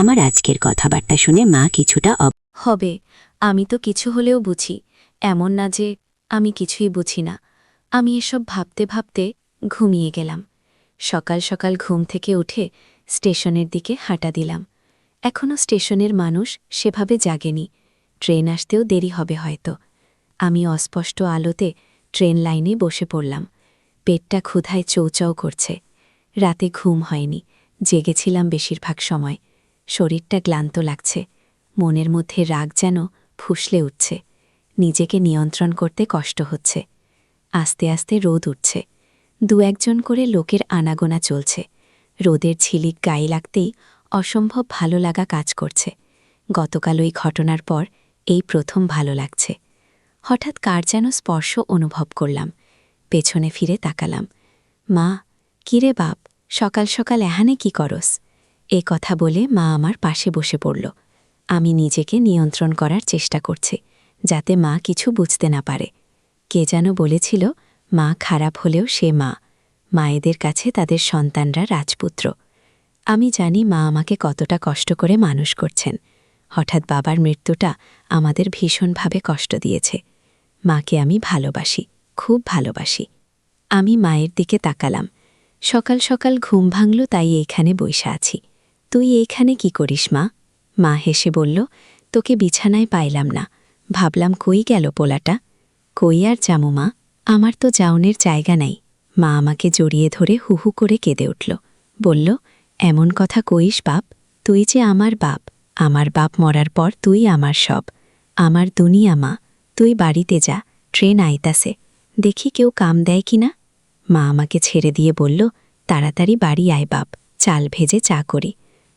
আমার আজকের কথাবার্তা শুনে মা কিছুটা হবে, আমি তো কিছু হলেও বুঝি, এমন না যে আমি কিছুই বুঝি না। আমি এসব ভাবতে ভাবতে ঘুমিয়ে গেলাম। সকাল সকাল ঘুম থেকে উঠে স্টেশনের দিকে হাঁটা দিলাম। এখনও স্টেশনের মানুষ সেভাবে জাগেনি। ট্রেন আসতেও দেরি হবে হয়তো। আমি অস্পষ্ট আলোতে ট্রেন লাইনে বসে পড়লাম। পেটটা ক্ষুধায় চৌচাও করছে। রাতে ঘুম হয়নি, জেগেছিলাম বেশিরভাগ সময়। শরীরটা ক্লান্ত লাগছে। মনের মধ্যে রাগ যেন ফুসলে উঠছে। নিজেকে নিয়ন্ত্রণ করতে কষ্ট হচ্ছে। আস্তে আস্তে রোদ উঠছে। দু একজন করে লোকের আনাগোনা চলছে। রোদের ঝিলিক গায়ে লাগতেই অসম্ভব ভালো লাগা কাজ করছে। গতকাল ওই ঘটনার পর এই প্রথম ভালো লাগছে। হঠাৎ কার যেন স্পর্শ অনুভব করলাম। পেছনে ফিরে তাকালাম। মা, কিরে বাপ, সকাল সকাল এহানে কি করস? এ কথা বলে মা আমার পাশে বসে পড়ল। আমি নিজেকে নিয়ন্ত্রণ করার চেষ্টা করছি, যাতে মা কিছু বুঝতে না পারে। কে যেন বলেছিল, মা খারাপ হলেও সে মা। মায়েদের কাছে তাদের সন্তানরা রাজপুত্র। আমি জানি মা আমাকে কতটা কষ্ট করে মানুষ করছেন। হঠাৎ বাবার মৃত্যুটা আমাদের ভীষণভাবে কষ্ট দিয়েছে। মাকে আমি ভালোবাসি, খুব ভালোবাসি। আমি মায়ের দিকে তাকালাম। সকাল সকাল ঘুম ভাঙল, তাই এইখানে বইসা আছি। তুই এইখানে কি করিস মা? মা হেসে বলল, তোকে বিছানায় পাইলাম না, ভাবলাম কই গেল পোলাটা। কই আর যামু মা, আমার তো যাওনের জায়গা নাই। মা আমাকে জড়িয়ে ধরে হুহু করে কেঁদে উঠল। বলল, এমন কথা কইস বাপ, তুই যে আমার বাপ। আমার বাপ মরার পর তুই আমার সব, আমার দুনিয়া। মা, তুই বাড়িতে যা, ট্রেন আইতাছে, দেখি কেউ কাম দেয় কিনা। মা আমাকে ছেড়ে দিয়ে বলল, তাড়াতাড়ি বাড়ি আয় বাপ, চাল ভেজে চা করি।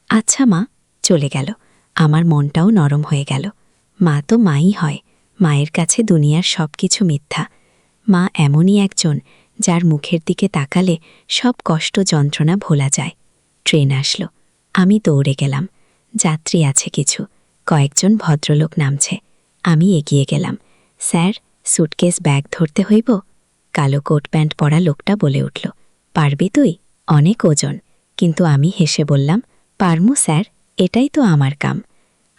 আচ্ছা মা, চলে গেল। আমার মনটাও নরম হয়ে গেল। মা তো মাই হয়, মায়ের কাছে দুনিয়ার সব কিছু মিথ্যা। মা এমনই একজন, যার মুখের দিকে তাকালে সব কষ্ট যন্ত্রণা ভোলা যায়। ট্রেন আসলো। আমি দৌড়ে গেলাম। যাত্রী আছে কিছু, কয়েকজন ভদ্রলোক নামছে। আমি এগিয়ে গেলাম। স্যার, সুটকেস ব্যাগ ধরতে হইব? কালো কোট প্যান্ট পরা লোকটা বলে উঠল, পারবি তুই? অনেক ওজন। কিন্তু আমি হেসে বললাম, পারমু স্যার, এটাই তো আমার কাম।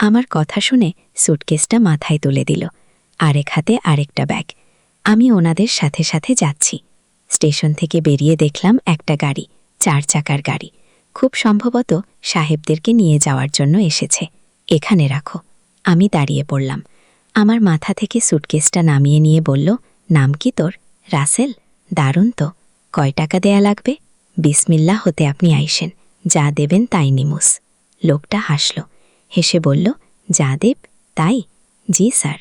আমার কথা শুনে সুটকেসটা মাথায় তুলে দিল। আরেক হাতে আরেকটা ব্যাগ। আমি ওনাদের সাথে সাথে যাচ্ছি। স্টেশন থেকে বেরিয়ে দেখলাম একটা গাড়ি, 4 চাকার গাড়ি। খুব সম্ভবত সাহেবদেরকে নিয়ে যাওয়ার জন্য এসেছে। এখানে রাখো। আমি দাঁড়িয়ে পড়লাম। আমার মাথা থেকে সুটকেসটা নামিয়ে নিয়ে বলল, নাম কি তোর? রাসেল? দারুণ তো। কয় টাকা দেয়া লাগবে? বিসমিল্লাহ হতে আপনি আইসেন, যা দেবেন তাই নিমুস। লোকটা হাসল। হেসে বলল, যা দেব তাই? জি স্যার।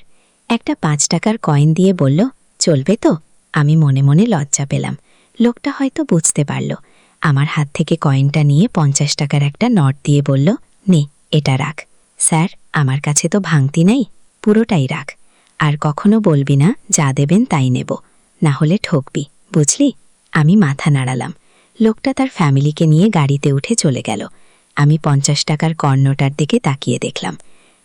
একটা 5 টাকার কয়েন দিয়ে বলল, চলবে তো? আমি মনে মনে লজ্জা পেলাম। লোকটা হয়তো বুঝতে পারল। আমার হাত থেকে কয়েনটা নিয়ে 50 টাকার একটা নোট দিয়ে বলল, নে, এটা রাখ। স্যার, আমার কাছে তো ভাঙতি নাই, পুরোটাই রাখ। আর কখনো বলবি না যা দেবেন তাই নেব, না হলে ঠকবি, বুঝলি? আমি মাথা নাড়ালাম। লোকটা তার ফ্যামিলিকে নিয়ে গাড়িতে উঠে চলে গেল। আমি 50 টাকার কর্ণটার দিকে তাকিয়ে দেখলাম।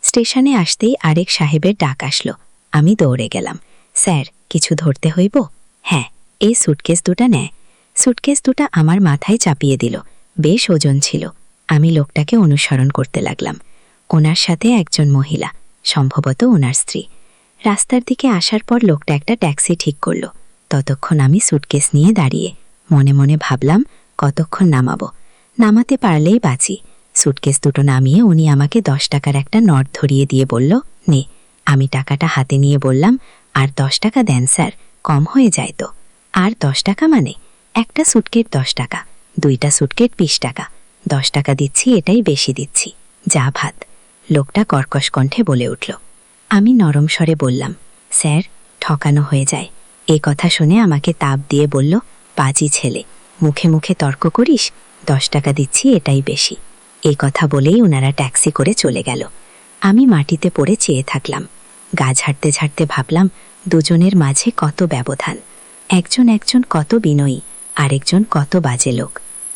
স্টেশনে আসতেই আরেক সাহেবের ডাক আসলো। আমি দৌড়ে গেলাম। স্যার, কিছু ধরতে হইব? হ্যাঁ, এই সুটকেস দুটা নেয়। সুটকেস দুটা আমার মাথায় চাপিয়ে দিল। বেশ ওজন ছিল। আমি লোকটাকে অনুসরণ করতে লাগলাম। ওনার সাথে একজন মহিলা, সম্ভবত ওনার স্ত্রী। রাস্তার দিকে আসার পর লোকটা একটা ট্যাক্সি ঠিক করল। ততক্ষণ আমি সুটকেস নিয়ে দাঁড়িয়ে মনে মনে ভাবলাম, কতক্ষণ নামাবো? নামাতে পারলেই বাঁচি। সুটকেস দুটো নামিয়ে উনি আমাকে 10 টাকার একটা নোট ধরিয়ে দিয়ে বলল, নে। আমি টাকাটা হাতে নিয়ে বললাম, আর 10 টাকা দেন স্যার, কম হয়ে যায় তো। আর 10 টাকা মানে? একটা সুটকেট 10 টাকা, 2টা সুটকেট 20 টাকা। 10 টাকা দিচ্ছি, এটাই বেশি দিচ্ছি। যা ভাত। লোকটা কর্কশ কণ্ঠে বলে উঠল। আমি নরম স্বরে বললাম, স্যার, ঠকানো হয়ে যায়। এ কথা শুনে আমাকে তাপ দিয়ে বলল, পাজি ছেলে, মুখে মুখে তর্ক করিস? 10 টাকা দিচ্ছি, এটাই বেশি। এই কথা বলেই ওনারা ট্যাক্সি করে চলে গেল। আমি মাটিতে পড়ে চেয়ে থাকলাম। গা ঝাড়তে ঝাড়তে ভাবলাম, দুজনের মাঝে কত ব্যবধান। একজন একজন কত বিনয়ী, আরেকজন কত বাজে লোক,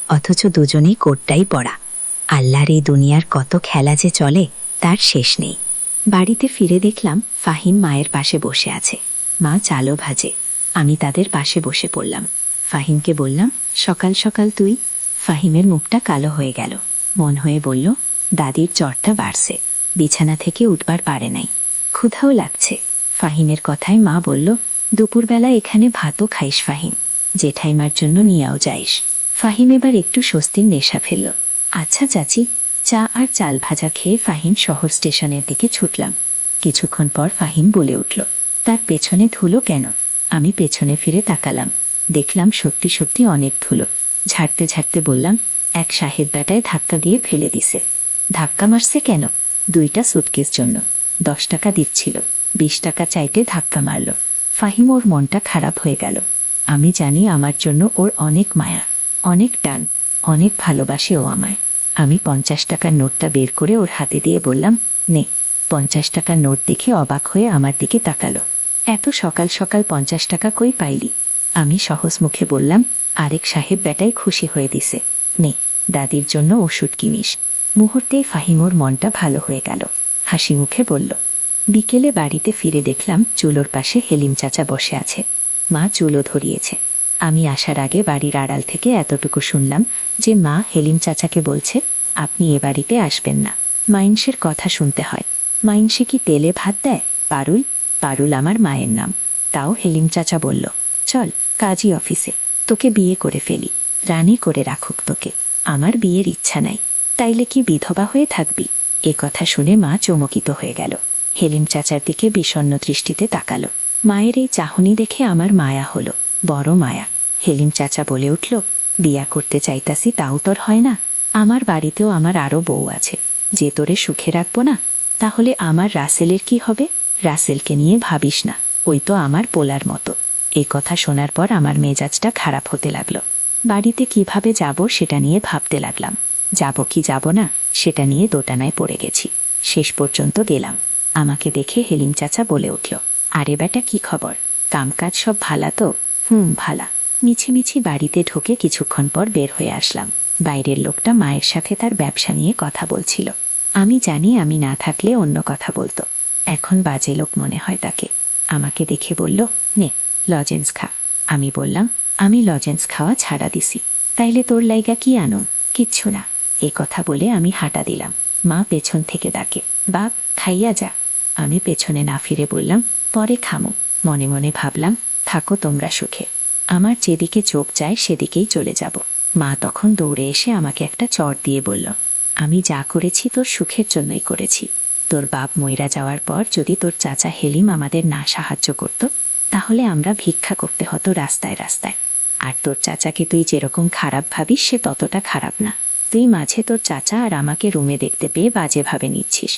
অথচ দুজনেই কোটটাই পরা। আল্লাহর এই দুনিয়ার কত খেলা যে চলে, তার শেষ নেই। বাড়িতে ফিরে দেখলাম ফাহিম মায়ের পাশে বসে আছে। মা চালও ভাজে। আমি তাদের পাশে বসে পড়লাম। ফাহিমকে বললাম, সকাল সকাল তুই? ফাহিমের মুখটা কালো হয়ে গেল। মন হয়ে বলল, দাদির জ্বরটা বাড়ছে, বিছানা থেকে উঠবার পারে নাই, ক্ষুধাও লাগছে। ফাহিমের কথায় মা বলল, দুপুরবেলা এখানে ভাতও খাইস ফাহিম, জেঠাইমার জন্য নিয়েও যাইস। ফাহিম এবার একটু স্বস্তির নেশা ফেলল। আচ্ছা চাচি। চা আর চাল ভাজা খেয়ে ফাহিম শহর স্টেশনের দিকে ছুটলাম। কিছুক্ষণ পর ফাহিম বলে উঠল, তার পেছনে ধুলো কেন? আমি পেছনে ফিরে তাকালাম। দেখলাম সত্যি সত্যি অনেক ধুলো। ঝাড়তে ঝাড়তে বললাম, এক সাহেব বেটায় ধাক্কা দিয়ে ফেলে দিছে। ধাক্কা মারছে কেন? 2টা সুটকেস জন্য। 10 টাকা দিচ্ছিল, 20 টাকা চাইতে ধাক্কা মারল। ফাহিম ওর মনটা খারাপ হয়ে গেল। আমি জানি আমার জন্য ওর অনেক মায়া, অনেক টান, অনেক ভালোবাসে ও আমায়। আমি 50 টাকার নোটটা বের করে ওর হাতে দিয়ে বললাম, নে। 50 টাকার নোট দেখে অবাক হয়ে আমার দিকে তাকালো। এত সকাল সকাল 50 টাকা কই পাইলি? আমি সহজ মুখে বললাম, আরেক সাহেব বেটাই খুশি হয়ে দিছে, নে, দাদির জন্য ওষুধ কিনিস। মুহূর্তেই ফাহিমোর মনটা ভালো হয়ে গেল। হাসি মুখে বলল। বিকেলে বাড়িতে ফিরে দেখলাম চুলোর পাশে হেলিম চাচা বসে আছে। মা চুলো ধরিয়েছে। আমি আসার আগে বাড়ির আড়াল থেকে এতটুকু শুনলাম যে মা হেলিম চাচাকে বলছে, আপনি এ বাড়িতে আসবেন না, মাইনসের কথা শুনতে হয়। মাইনসে কি তেলে ভাত দেয়? পারুল? পারুল আমার মায়ের নাম। তাও হেলিম চাচা বলল, চল কাজী অফিসে, তোকে বিয়ে করে ফেলি, রানী করে রাখুক তোকে। আমার বিয়ের ইচ্ছা নাই। তাইলে কি বিধবা হয়ে থাকবি? এ কথা শুনে মা চমকিত হয়ে গেল। হেলিম চাচার দিকে বিষণ্ণ দৃষ্টিতে তাকালো। মায়ের এই চাহনি দেখে আমার মায়া হলো, বড় মায়া। হেলিম চাচা বলে উঠল, বিয়া করতে চাইতাছি তাও তোর হয় না? আমার বাড়িতেও আমার আরও বউ আছে, যে তোরে সুখে রাখবো না? তাহলে আমার রাসেলের কি হবে? রাসেলকে নিয়ে ভাবিস না, ওই তো আমার পোলার মতো। এই কথা শোনার পর আমার মেজাজটা খারাপ হতে লাগলো। বাড়িতে কিভাবে যাব সেটা নিয়ে ভাবতে লাগলাম। যাব কি যাব না সেটা নিয়ে দোটানায় পড়ে গেছি। শেষ পর্যন্ত গেলাম। আমাকে দেখে হেলিম চাচা বলে উঠল, আরে বেটা, কি খবর? কামকাজ সব ভালা তো? ভালা। মিছিমিছি বাড়িতে ঢুকে কিছুক্ষণ পর বের হয়ে আসলাম। বাইরের লোকটা মায়ের সাথে তার ব্যবসা নিয়ে কথা বলছিল। আমি জানি আমি না থাকলে অন্য কথা বলতো। এখন বাজে লোক মনে হয় তাকে। আমাকে দেখে বলল, নে, লজেন্স খা। আমি বললাম, আমি লজেন্স খাওয়া ছাড়া দিছি। তাইলে তোর লাইগা কি আনো? কিচ্ছু না। এ কথা বলে আমি হাঁটা দিলাম। মা পেছন থেকে ডাকে, বাপ, খাইয়া যা। আমি পেছনে না ফিরে বললাম, পরে খামো। মনে মনে ভাবলাম, থাকো তোমরা সুখে, আমার যেদিকে চোখ যায় সেদিকেই চলে যাব। মা তখন দৌড়ে এসে আমাকে একটা চড় দিয়ে বলল, আমি যা করেছি তোর সুখের জন্যই করেছি। তোর বাপ মইরা যাওয়ার পর যদি তোর চাচা হেলিম আমাদের না সাহায্য করত, তাহলে আমরা ভিক্ষা করতে হতো রাস্তায় রাস্তায়। আর তোর চাচাকে তুই যেরকম খারাপ ভাবিস সে ততটা খারাপ না। তুই মাঝে তোর চাচা আর আমাকে রুমে দেখতে পেয়ে বাজেভাবে নিচ্ছিস।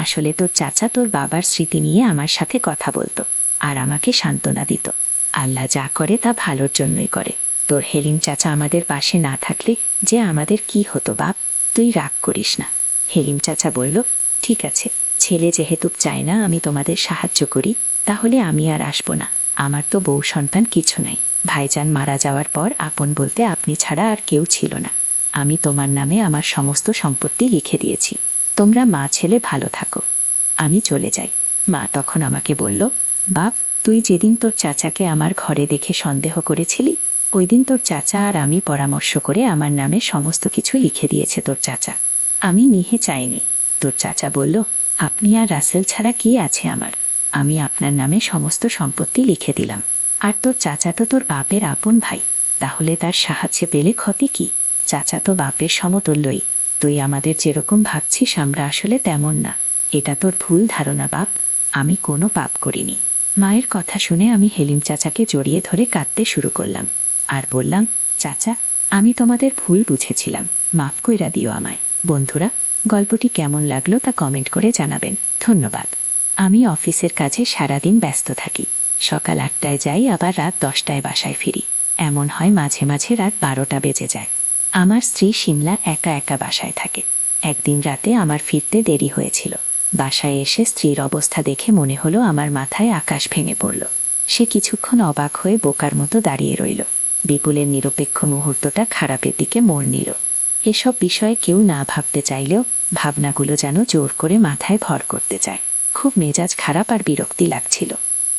আসলে তোর চাচা তোর বাবার স্মৃতি নিয়ে আমার সাথে কথা বলতো আর আমাকে সান্ত্বনা দিত। আল্লাহ যা করে তা ভালোর জন্যই করে। তোর হেলিম চাচা আমাদের পাশে না থাকলে যে আমাদের কি হতো বাপ, তুই রাগ করিস না। হেলিম চাচা বলল, ঠিক আছে, ছেলে যেহেতু চায় না আমি তোমাদের সাহায্য করি, তাহলে আমি আর আসবো না। আমার তো বউ সন্তান কিছু নাই। ভাইজান মারা যাওয়ার পর আপন বলতে আপনি ছাড়া আর কেউ ছিল না। আমি তোমার নামে আমার সমস্ত সম্পত্তি লিখে দিয়েছি। তোমরা মা ছেলে ভালো থাকো, আমি চলে যাই। মা তখন আমাকে বলল, বাপ, তুই যেদিন তোর চাচাকে আমার ঘরে দেখে সন্দেহ করেছিলি, ওই দিন তোর চাচা আর আমি পরামর্শ করে আমার নামে সমস্ত কিছু লিখে দিয়েছে তোর চাচা। আমি নিহে চাইনি। তোর চাচা বলল, আপনি আর রাসেল ছাড়া কি আছে আমার? আমি আপনার নামে সমস্ত সম্পত্তি লিখে দিলাম। আর তোর চাচা তো তোর বাপের আপন ভাই, তাহলে তার সাহায্যে পেলে ক্ষতি কি? চাচা তো বাপের সমতুল্যই। তুই আমাদের যেরকম ভাবছিস আমরা আসলে তেমন না। এটা তোর ভুল ধারণা বাপ, আমি কোনো পাপ করিনি। মায়ের কথা শুনে আমি হেলিম চাচাকে জড়িয়ে ধরে কাঁদতে শুরু করলাম আর বললাম, চাচা, আমি তোমাদের ভুল বুঝেছিলাম, মাফ কইরা দিও আমায়। বন্ধুরা, গল্পটি কেমন লাগলো তা কমেন্ট করে জানাবেন। ধন্যবাদ। আমি অফিসের কাজে সারাদিন ব্যস্ত থাকি। সকাল 8টায় যাই, আবার রাত 10টায় বাসায় ফিরি। এমন হয় মাঝে মাঝে রাত 12টা বেজে যায়। আমার স্ত্রী শিমলা একা একা বাসায় থাকে। একদিন রাতে আমার ফিরতে দেরি হয়েছিল। বাসায় এসে স্ত্রীর অবস্থা দেখে মনে হলো আমার মাথায় আকাশ ভেঙে পড়ল। সে কিছুক্ষণ অবাক হয়ে বোকার মতো দাঁড়িয়ে রইল। বিপুলের নিরপেক্ষ মুহূর্তটা খারাপের দিকে মোড় নিল। এসব বিষয়ে কেউ না ভাবতে চাইলেও ভাবনাগুলো যেন জোর করে মাথায় ভর করতে চায়। খুব মেজাজ খারাপ আর বিরক্তি লাগছিল।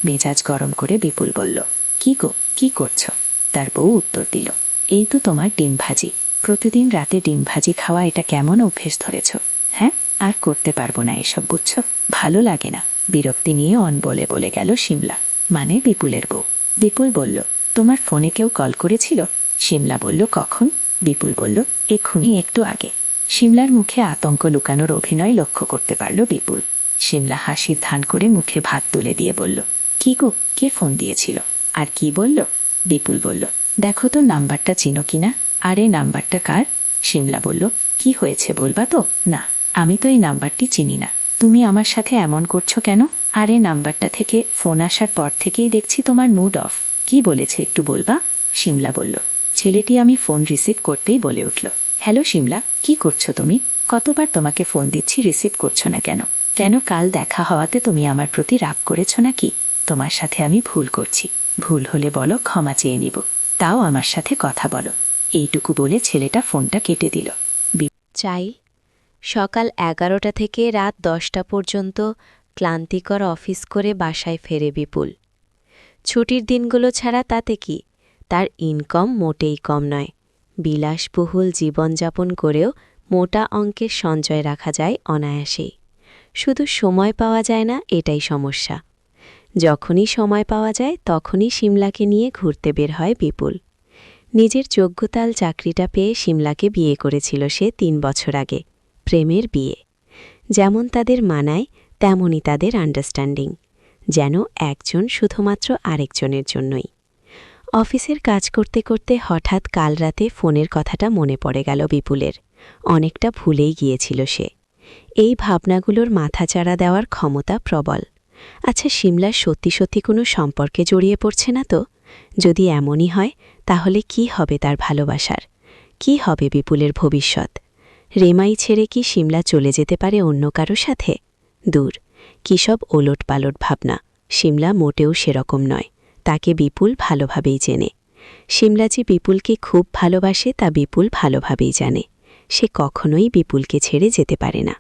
মেজাজ গরম করে বিপুল বলল, কি গো, কি করছো? তার বউ উত্তর দিল, এই তো তোমার ডিম ভাজি। প্রতিদিন রাতে ডিম ভাজি খাওয়া এটা কেমন অভ্যেস ধরেছ? হ্যাঁ, আর করতে পারবো না এসব, বুঝছো? ভালো লাগে না। বিরক্তি নিয়ে বলে বলে গেল শিমলা, মানে বিপুলের বউ। বিপুল বলল, তোমার ফোনে কেউ কল করেছিল? শিমলা বলল, কখন? বিপুল বলল, এক্ষুনি, একটু আগে। শিমলার মুখে আতঙ্ক লুকানোর অভিনয় লক্ষ্য করতে পারল বিপুল। শিমলা হাসির ধান করে মুখে ভাত তুলে দিয়ে বলল, কি গো, কে ফোন দিয়েছিল? আর কি বলল? বিপুল বলল, দেখো তো নাম্বারটা চিনো কিনা। আর এই নাম্বারটা কার? শিমলা বলল, কি হয়েছে বলবা তো? না, আমি তো এই নাম্বারটি চিনি না। তুমি আমার সাথে এমন করছো কেন? আর এই নাম্বারটা থেকে ফোন আসার পর থেকেই দেখছি তোমার মুড অফ। কি বলেছে একটু বলবা? শিমলা বলল। ছেলেটি আমি ফোন রিসিভ করতেই বলে উঠল, হ্যালো শিমলা, কি করছো তুমি? কতবার তোমাকে ফোন দিচ্ছি, রিসিভ করছো না কেন? কেন, কাল দেখা হওয়াতে তুমি আমার প্রতি রাগ করেছো নাকি? তোমার সাথে আমি ভুল করছি। ভুল হলে বলো, ক্ষমা চেয়ে নিব। তাও আমার সাথে কথা বলো। এইটুকু বলে ছেলেটা ফোনটা কেটে দিল। চাই সকাল 11টা থেকে রাত 10টা পর্যন্ত ক্লান্তিকর অফিস করে বাসায় ফেরে বিপুল। ছুটির দিনগুলো ছাড়া তাতে কি, তার ইনকাম মোটেই কম নয়। বিলাসবহুল জীবনযাপন করেও মোটা অঙ্কের সঞ্চয় রাখা যায় অনায়াসেই। শুধু সময় পাওয়া যায় না, এটাই সমস্যা। যখনই সময় পাওয়া যায় তখনই শিমলাকে নিয়ে ঘুরতে বের হয় বিপুল। নিজের যোগ্যতাল চাকরিটা পেয়ে শিমলাকে বিয়ে করেছিল সে 3 বছর আগে। প্রেমের বিয়ে। যেমন তাদের মানায় তেমনই তাদের আন্ডারস্ট্যান্ডিং, যেন একজন শুধুমাত্র আরেকজনের জন্যই। অফিসের কাজ করতে করতে হঠাৎ কাল রাতে ফোনের কথাটা মনে পড়ে গেল বিপুলের। অনেকটা ভুলেই গিয়েছিল সে। এই ভাবনাগুলোর মাথাচাড়া দেওয়ার ক্ষমতা প্রবল। আচ্ছা, শিমলা সত্যি সত্যি কোনো সম্পর্কে জড়িয়ে পড়ছে না তো? যদি এমনই হয় তাহলে কি হবে তার ভালোবাসার? কি হবে বিপুলের ভবিষ্যৎ? রেমাই ছেড়ে কি শিমলা চলে যেতে পারে অন্য কারো সাথে? দূর, কি সব ওলট পালট ভাবনা। শিমলা মোটেও সেরকম নয়। তাকে বিপুল ভালোভাবেই চেনে। শিমলা যে বিপুলকে খুব ভালোবাসে তা বিপুল ভালোভাবেই জানে। সে কখনোই বিপুলকে ছেড়ে যেতে পারে না।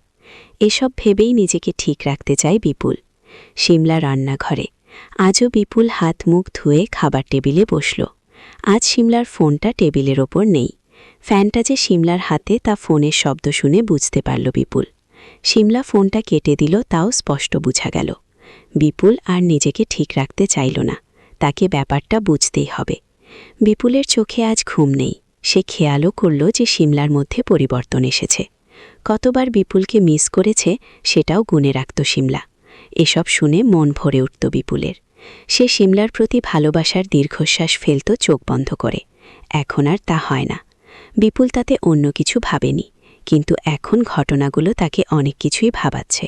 এসব ভেবেই নিজেকে ঠিক রাখতে চায় বিপুল। শিমলা রান্নাঘরে। আজও বিপুল হাত মুখ ধুয়ে খাবার টেবিলে বসল। আজ শিমলার ফোনটা টেবিলের ওপর নেই। ফ্যানটা যে শিমলার হাতে তা ফোনের শব্দ শুনে বুঝতে পারল বিপুল। শিমলা ফোনটা কেটে দিল, তাও স্পষ্ট বুঝা গেল। বিপুল আর নিজেকে ঠিক রাখতে চাইল না। তাকে ব্যাপারটা বুঝতেই হবে। বিপুলের চোখে আজ ঘুম নেই। সে খেয়ালও করল যে শিমলার মধ্যে পরিবর্তন এসেছে। কতবার বিপুলকে মিস করেছে সেটাও গুনে রাখত শিমলা। এসব শুনে মন ভরে উঠত বিপুলের। সে শিমলার প্রতি ভালোবাসার দীর্ঘশ্বাস ফেলত চোখ বন্ধ করে। এখন আর তা হয় না। বিপুল তাতে অন্য কিছু ভাবেনি, কিন্তু এখন ঘটনাগুলো তাকে অনেক কিছুই ভাবাচ্ছে।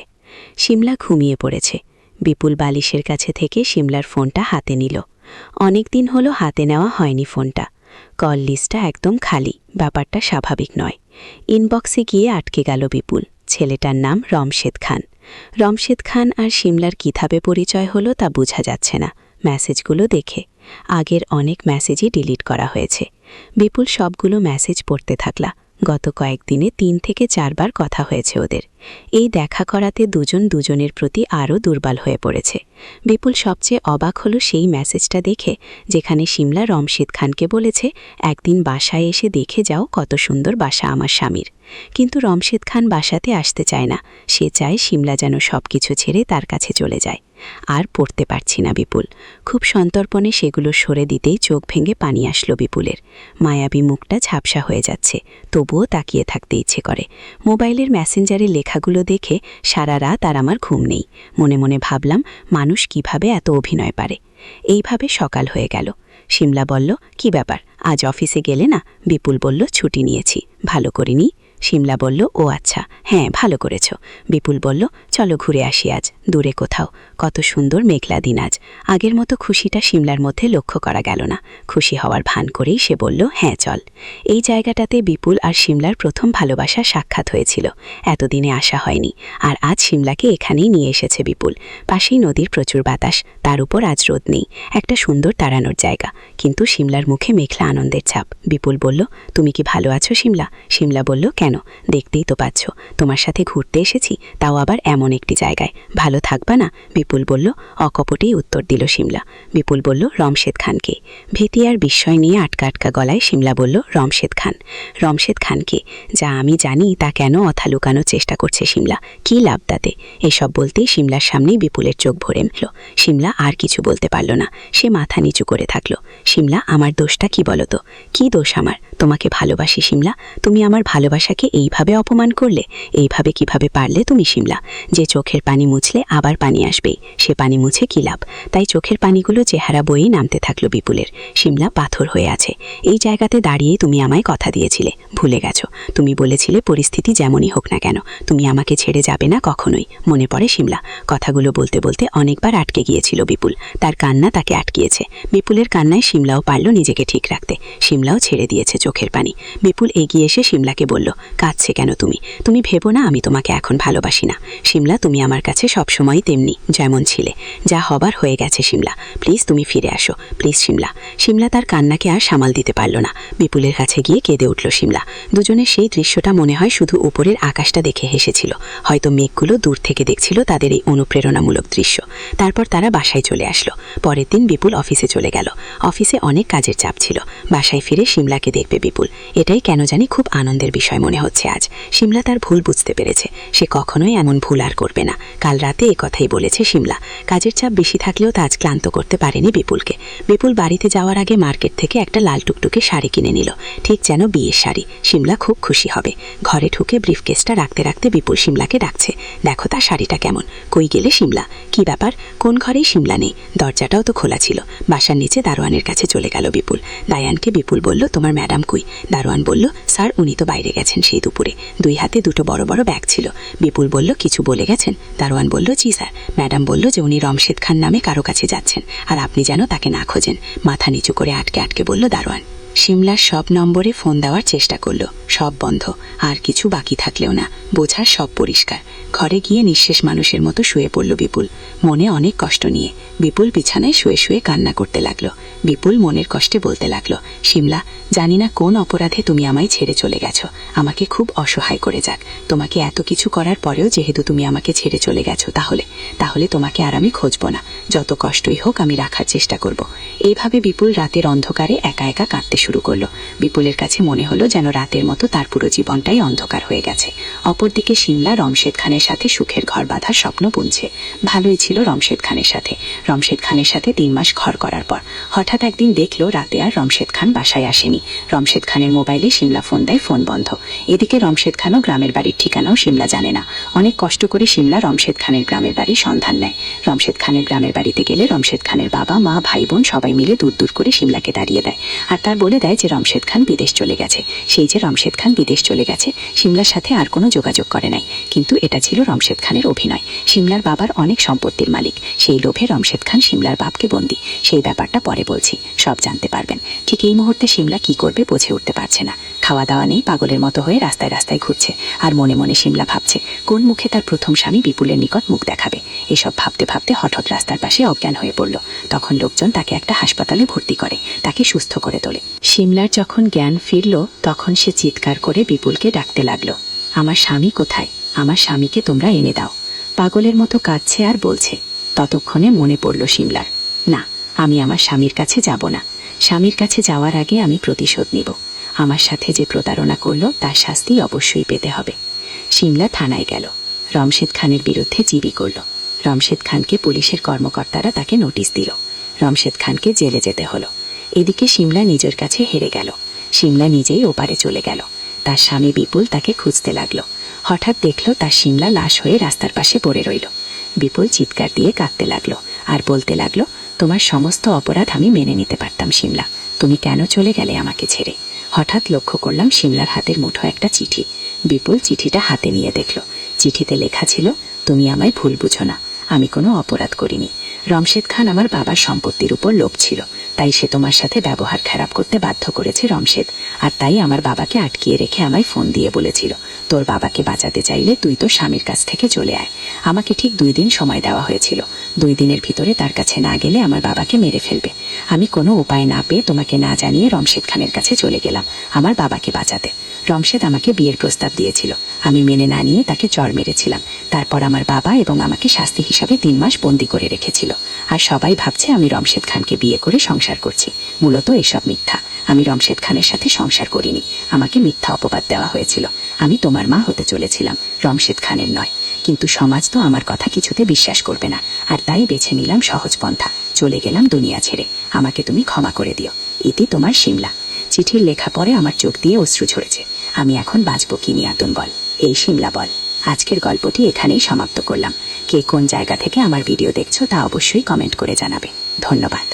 শিমলা ঘুমিয়ে পড়েছে। বিপুল বালিশের কাছে থেকে শিমলার ফোনটা হাতে নিল। অনেক দিন হলো হাতে নেওয়া হয়নি ফোনটা। কল লিস্টটা একদম খালি, ব্যাপারটা স্বাভাবিক নয়। ইনবক্সে গিয়ে আটকে গেল বিপুল। ছেলেটার নাম রমশেদ খান। রমশেদ খান আর শিমলার কিভাবে পরিচয় হলো তা বোঝা যাচ্ছে না মেসেজগুলো দেখে। আগের অনেক মেসেজই ডিলিট করা হয়েছে। বিপুল সবগুলো মেসেজ পড়তে থাকলা। গত কয়েকদিনে 3 থেকে 4 বার কথা হয়েছে ওদের। এই দেখা করাতে দুজন দুজনের প্রতি আরও দুর্বল হয়ে পড়েছে। বিপুল সবচেয়ে অবাক হলো সেই মেসেজটা দেখে, যেখানে শিমলা রমশেদ খানকে বলেছে, একদিন বাসায় এসে দেখে যাও কত সুন্দর বাসা আমার স্বামীর। কিন্তু রমশেদ খান বাসাতে আসতে চায় না। সে চায় শিমলা যেন সবকিছু ছেড়ে তার কাছে চলে যায়। আর পড়তে পারছি না বিপুল। খুব সন্তর্পণে সেগুলো সরে দিতেই চোখ ভেঙে পানি আসলো বিপুলের। মায়াবী মুখটা ঝাপসা হয়ে যাচ্ছে, তবুও তাকিয়ে থাকতে ইচ্ছে করে। মোবাইলের মেসেঞ্জারে লেখাগুলো দেখে সারা রাত আর আমার ঘুম নেই। মনে মনে ভাবলাম, মানুষ কিভাবে এত অভিনয় পারে। এইভাবে সকাল হয়ে গেল। শিমলা বলল, কি ব্যাপার, আজ অফিসে গেলে না? বিপুল বলল, ছুটি নিয়েছি। ভালো করিনি? শিমলা বলল, ও আচ্ছা, হ্যাঁ ভালো করেছ। বিপুল বলল, চলো ঘুরে আসি আজ, দূরে কোথাও। কত সুন্দর মেঘলা দিন আজ। আগের মতো খুশিটা শিমলার মধ্যে লক্ষ্য করা গেল না। খুশি হওয়ার ভান করেই সে বলল, হ্যাঁ চল। এই জায়গাটাতে বিপুল আর শিমলার প্রথম ভালোবাসা সাক্ষাৎ হয়েছিল। এতদিনে আসা হয়নি। আর আজ শিমলাকে এখানেই নিয়ে এসেছে বিপুল। পাশেই নদীর প্রচুর বাতাস, তার উপর আজ রোদ নেই। একটা সুন্দর দাঁড়ানোর জায়গা, কিন্তু শিমলার মুখে মেঘলা আনন্দের ছাপ। বিপুল বলল, তুমি কি ভালো আছো শিমলা? শিমলা বলল, কেন? দেখতেই তো পাচ্ছ, তোমার সাথে ঘুরতে এসেছি, তাও আবার এমন একটি জায়গায়। ভালো থাকবা না? বিপুল বলল। অকপটেই উত্তর দিল শিমলা। বিপুল বলল, রমশেদ খানকে। ভীতি আর বিস্ময় নিয়ে আটকা আটকা গলায় শিমলা বলল, রমশেদ খান? রমশেদ খানকে? যা আমি জানি তা কেন অথা লুকানোর চেষ্টা করছে শিমলা? কি লাভ তাতে? এসব বলতেই শিমলার সামনেই বিপুলের চোখ ভরে উঠল। শিমলা আর কিছু বলতে পারল না। সে মাথা নিচু করে থাকল। শিমলা, আমার দোষটা কি বলো তো? কি দোষ আমার? তোমাকে ভালোবাসি শিমলা। তুমি আমার ভালোবাসাকে এইভাবে অপমান করলে। এইভাবে কিভাবে পারলে তুমি শিমলা? যে চোখের পানি মুছলে আবার পানি আসবেই, সে পানি মুছে কি লাভ? তাই চোখের পানিগুলো চেহারা বয়েই নামতে থাকলো বিপুলের। শিমলা পাথর হয়ে আছে। এই জায়গাতে দাঁড়িয়েই তুমি আমায় কথা দিয়েছিলে, ভুলে গেছো? তুমি বলেছিলে পরিস্থিতি যেমনই হোক না কেন, তুমি আমাকে ছেড়ে যাবে না কখনোই। মনে পড়ে শিমলা? কথাগুলো বলতে বলতে অনেকবার আটকে গিয়েছিল বিপুল। তার কান্না তাকে আটকিয়েছে। বিপুলের কান্নায় শিমলাও পারল নিজেকে ঠিক রাখতে। শিমলাও ছেড়ে দিয়েছে চোখের পানি। বিপুল এগিয়ে এসে শিমলাকে বলল, কাঁদছে কেন তুমি? তুমি ভেবো না আমি তোমাকে এখন ভালোবাসি না। শিমলা, তুমি আমার কাছে সবসময় তেমনি, যেমন ছিলে। যা হবার হয়ে গেছে শিমলা, প্লিজ তুমি ফিরে আসো, প্লিজ শিমলা। শিমলা তার কান্নাকে আর সামাল দিতে পারল না। বিপুলের কাছে গিয়ে কেঁদে উঠল শিমলা। দুজনের সেই দৃশ্যটা মনে হয় শুধু উপরের আকাশটা দেখে হেসেছিল। হয়তো মেঘগুলো দূর থেকে দেখছিল তাদের এই অনুপ্রেরণামূলক দৃশ্য। তারপর তারা বাসায় চলে আসলো। পরের দিন বিপুল অফিসে চলে গেল। অফিসে অনেক কাজের চাপ ছিল। বাসায় ফিরে শিমলাকে দেখবে বিপুল, এটাই কেন জানি খুব আনন্দের বিষয় মনে হচ্ছে আজ। শিমলা তার ভুল বুঝতে পেরেছে। সে কখনোই এমন ভুল আর করবে না। কাল রাতে এ কথাই বলেছে শিমলা। কাজের চাপ বেশি থাকলেও তা আজ ক্লান্ত করতে পারেনি বিপুলকে। বিপুল বাড়িতে যাওয়ার আগে মার্কেট থেকে একটা লাল টুকটুকে শাড়ি কিনে নিল, ঠিক যেন বিয়ের শাড়ি। শিমলা খুব খুশি হবে। ঘরে ঢুকে ব্রিফকেসটা রাখতে রাখতে বিপুল শিমলাকে ডাকছে, দেখো তার শাড়িটা কেমন। কই গেলে শিমলা? কি ব্যাপার, কোন ঘরেই শিমলা নেই? দরজাটাও তো খোলা ছিল। বাসার নিচে দারোয়ানের কাছে চলে গেল বিপুল। দায়ানকে বিপুল বলল, তোমার ম্যাডাম কই? দারোয়ান বলল, স্যার উনি তো বাইরে গেছেন সেই দুপুরে। 2 হাতে 2টো বড় বড় ব্যাগ ছিল। বিপুল বলল, কিছু বলে গেছেন? দারোয়ান বলল, জি স্যার। ম্যাডাম বলল যে উনি রমশেদ খান নামে কারো কাছে যাচ্ছেন, আর আপনি যেন তাকে না খোঁজেন। মাথা নিচু করে আটকে আটকে বলল দারোয়ান। শিমলার সব নম্বরে ফোন দেওয়ার চেষ্টা করলো, সব বন্ধ। আর কিছু বাকি থাকলেও না, বোঝার সব পরিষ্কার। ঘরে গিয়ে নিঃশেষ মানুষের মতো শুয়ে পড়ল বিপুল, মনে অনেক কষ্ট নিয়ে। বিপুল বিছানায় শুয়ে শুয়ে কান্না করতে লাগলো। বিপুল মনের কষ্টে বলতে লাগলো, শিমলা, জানি না কোন অপরাধে তুমি আমায় ছেড়ে চলে গেছো। আমাকে খুব অসহায় করে যাক। তোমাকে এত কিছু করার পরেও যেহেতু তুমি আমাকে ছেড়ে চলে গেছো, তাহলে তোমাকে আর আমি খুঁজবো না। যত কষ্টই হোক আমি রাখার চেষ্টা করব। এইভাবে বিপুল রাতের অন্ধকারে একা একা কাঁদতে শুরু করলো। বিপুলের কাছে মনে হলো যেন রাতের মতো তার পুরো জীবনটাই অন্ধকার হয়ে গেছে। অপরদিকে শিমলা রমশেদ খানের সাথে সুখের ঘর বাঁধার স্বপ্ন বুনছে। ভালোই ছিল রমশেদ খানের সাথে। রমশেদ খানের সাথে 3 মাস ঘর করার পর হঠাৎ একদিন দেখলো রাতে আর রমশেদ খান বাসায় আসেনি। রমশেদ খানের মোবাইলে শিমলা ফোন দেয়, ফোন বন্ধ। এদিকে রমশেদ খানও গ্রামের বাড়ির ঠিকানাও শিমলা জানে না। অনেক কষ্ট করে শিমলা রমশেদ খানের গ্রামের বাড়ির সন্ধান নেয়। রমশেদ খানের গ্রামের বাড়িতে গেলে রমশেদ খানের বাবা মা ভাই বোন সবাই মিলে দূর দূর করে শিমলাকে দাঁড়িয়ে দেয়, আর তার বলে বলে দেয় যে রমশেদ খান বিদেশ চলে গেছে। সেই যে রমশেদ খান বিদেশ চলে গেছে, সিমলার সাথে আর কোনো যোগাযোগ করে নাই। কিন্তু এটা ছিল রমশেদ খানের অভিনয়। সিমলার বাবার অনেক সম্পত্তির মালিক, সেই লোভে রমশেদ খান সিমলার বাপকে বন্দী। সেই ব্যাপারটা পরে বলছি, সব জানতে পারবেন। ঠিক এই মুহূর্তে সিমলা কি করবে বুঝে উঠতে পারছে না। খাওয়া দাওয়া নেই, পাগলের মতো হয়ে রাস্তায় রাস্তায় ঘুরছে। আর মনে মনে সিমলা ভাবছে কোন মুখে তার প্রথম স্বামী বিপুলের নিকট মুখ দেখাবে। এসব ভাবতে ভাবতে হঠাৎ রাস্তার পাশে অজ্ঞান হয়ে পড়ল। তখন লোকজন তাকে একটা হাসপাতালে ভর্তি করে, তাকে সুস্থ করে তোলে। সিমলার যখন জ্ঞান ফিরল, তখন সে চিৎকার করে বিপুলকে ডাকতে লাগলো, আমার স্বামী কোথায়? আমার স্বামীকে তোমরা এনে দাও। পাগলের মতো কাঁদছে আর বলছে। ততক্ষণে মনে পড়ল সিমলার, না, আমি আমার স্বামীর কাছে যাব না। স্বামীর কাছে যাওয়ার আগে আমি প্রতিশোধ নিব। আমার সাথে যে প্রতারণা করলো তার শাস্তি অবশ্যই পেতে হবে। সিমলা থানায় গেল, রমশেদ খানের বিরুদ্ধে জিবি করল। রমশেদ খানকে পুলিশের কর্মকর্তারা তাকে নোটিশ দিল। রমশেদ খানকে জেলে যেতে হলো। এদিকে সিমলা নিজের কাছে হেরে গেল। সিমলা নিজেই ওপারে চলে গেল। তার স্বামী বিপুল তাকে খুঁজতে লাগলো। হঠাৎ দেখল তার সিমলা লাশ হয়ে রাস্তার পাশে পড়ে রইল। বিপুল চিৎকার দিয়ে কাঁদতে লাগলো আর বলতে লাগলো, তোমার সমস্ত অপরাধ আমি মেনে নিতে পারতাম সিমলা, তুমি কেন চলে গেলে আমাকে ছেড়ে? হঠাৎ লক্ষ্য করলাম সিমলার হাতের মুঠো একটা চিঠি। বিপুল চিঠিটা হাতে নিয়ে দেখল। চিঠিতে লেখা ছিল, তুমি আমায় ভুল বুঝো না, আমি কোনো অপরাধ করিনি। রমশেদ খান আমার বাবার সম্পত্তির উপর লোভ ছিল, তাই সে তোমার সাথে ব্যবহার খারাপ করতে বাধ্য করেছে রমশেদ। আর তাই আমার বাবাকে আটকিয়ে রেখে আমায় ফোন দিয়ে বলেছিল, তোর বাবাকে বাঁচাতে চাইলে তুই তোর স্বামীর কাছ থেকে চলে আয়। আমাকে ঠিক 2 দিন সময় দেওয়া হয়েছিল। 2 দিনের ভিতরে তার কাছে না গেলে আমার বাবাকে মেরে ফেলবে। আমি কোনো উপায় না পেয়ে তোমাকে না জানিয়ে রমশেদ খানের কাছে চলে গেলাম আমার বাবাকে বাঁচাতে। রমশেদ আমাকে বিয়ের প্রস্তাব দিয়েছিল, আমি মেনে না নিয়ে তাকে চড় মেরেছিলাম। তারপর আমার বাবা এবং আমাকে শাস্তি হিসাবে 3 মাস বন্দি করে রেখেছিল। আর সবাই ভাবছে আমি রমশেদ খানকে বিয়ে করে সংসার করছি। মূলত এসব মিথ্যা। আমি রমশেদ খানের সাথে সংসার করিনি, আমাকে মিথ্যা অপবাদ দেওয়া হয়েছিল। আমি তোমার মা হতে চলেছিলাম, রমশেদ খানের নয়। কিন্তু সমাজ তো আমার কথা কিছুতে বিশ্বাস করবে না, আর তাই বেছে নিলাম সহজ পন্থা, চলে গেলাম দুনিয়া ছেড়ে। আমাকে তুমি ক্ষমা করে দিও। ইতি তোমার সিমলা। চিঠির লেখা পরে আমার চোখ দিয়ে অশ্রু ঝরেছে। আমি এখন বাঁচবো কি নিয়াতুন বল, এই সিমলা বল। আজকের গল্পটি এখানেই সমাপ্ত করলাম। কে কোন জায়গা থেকে আমার ভিডিও দেখছো তা অবশ্যই কমেন্ট করে জানাবে। ধন্যবাদ।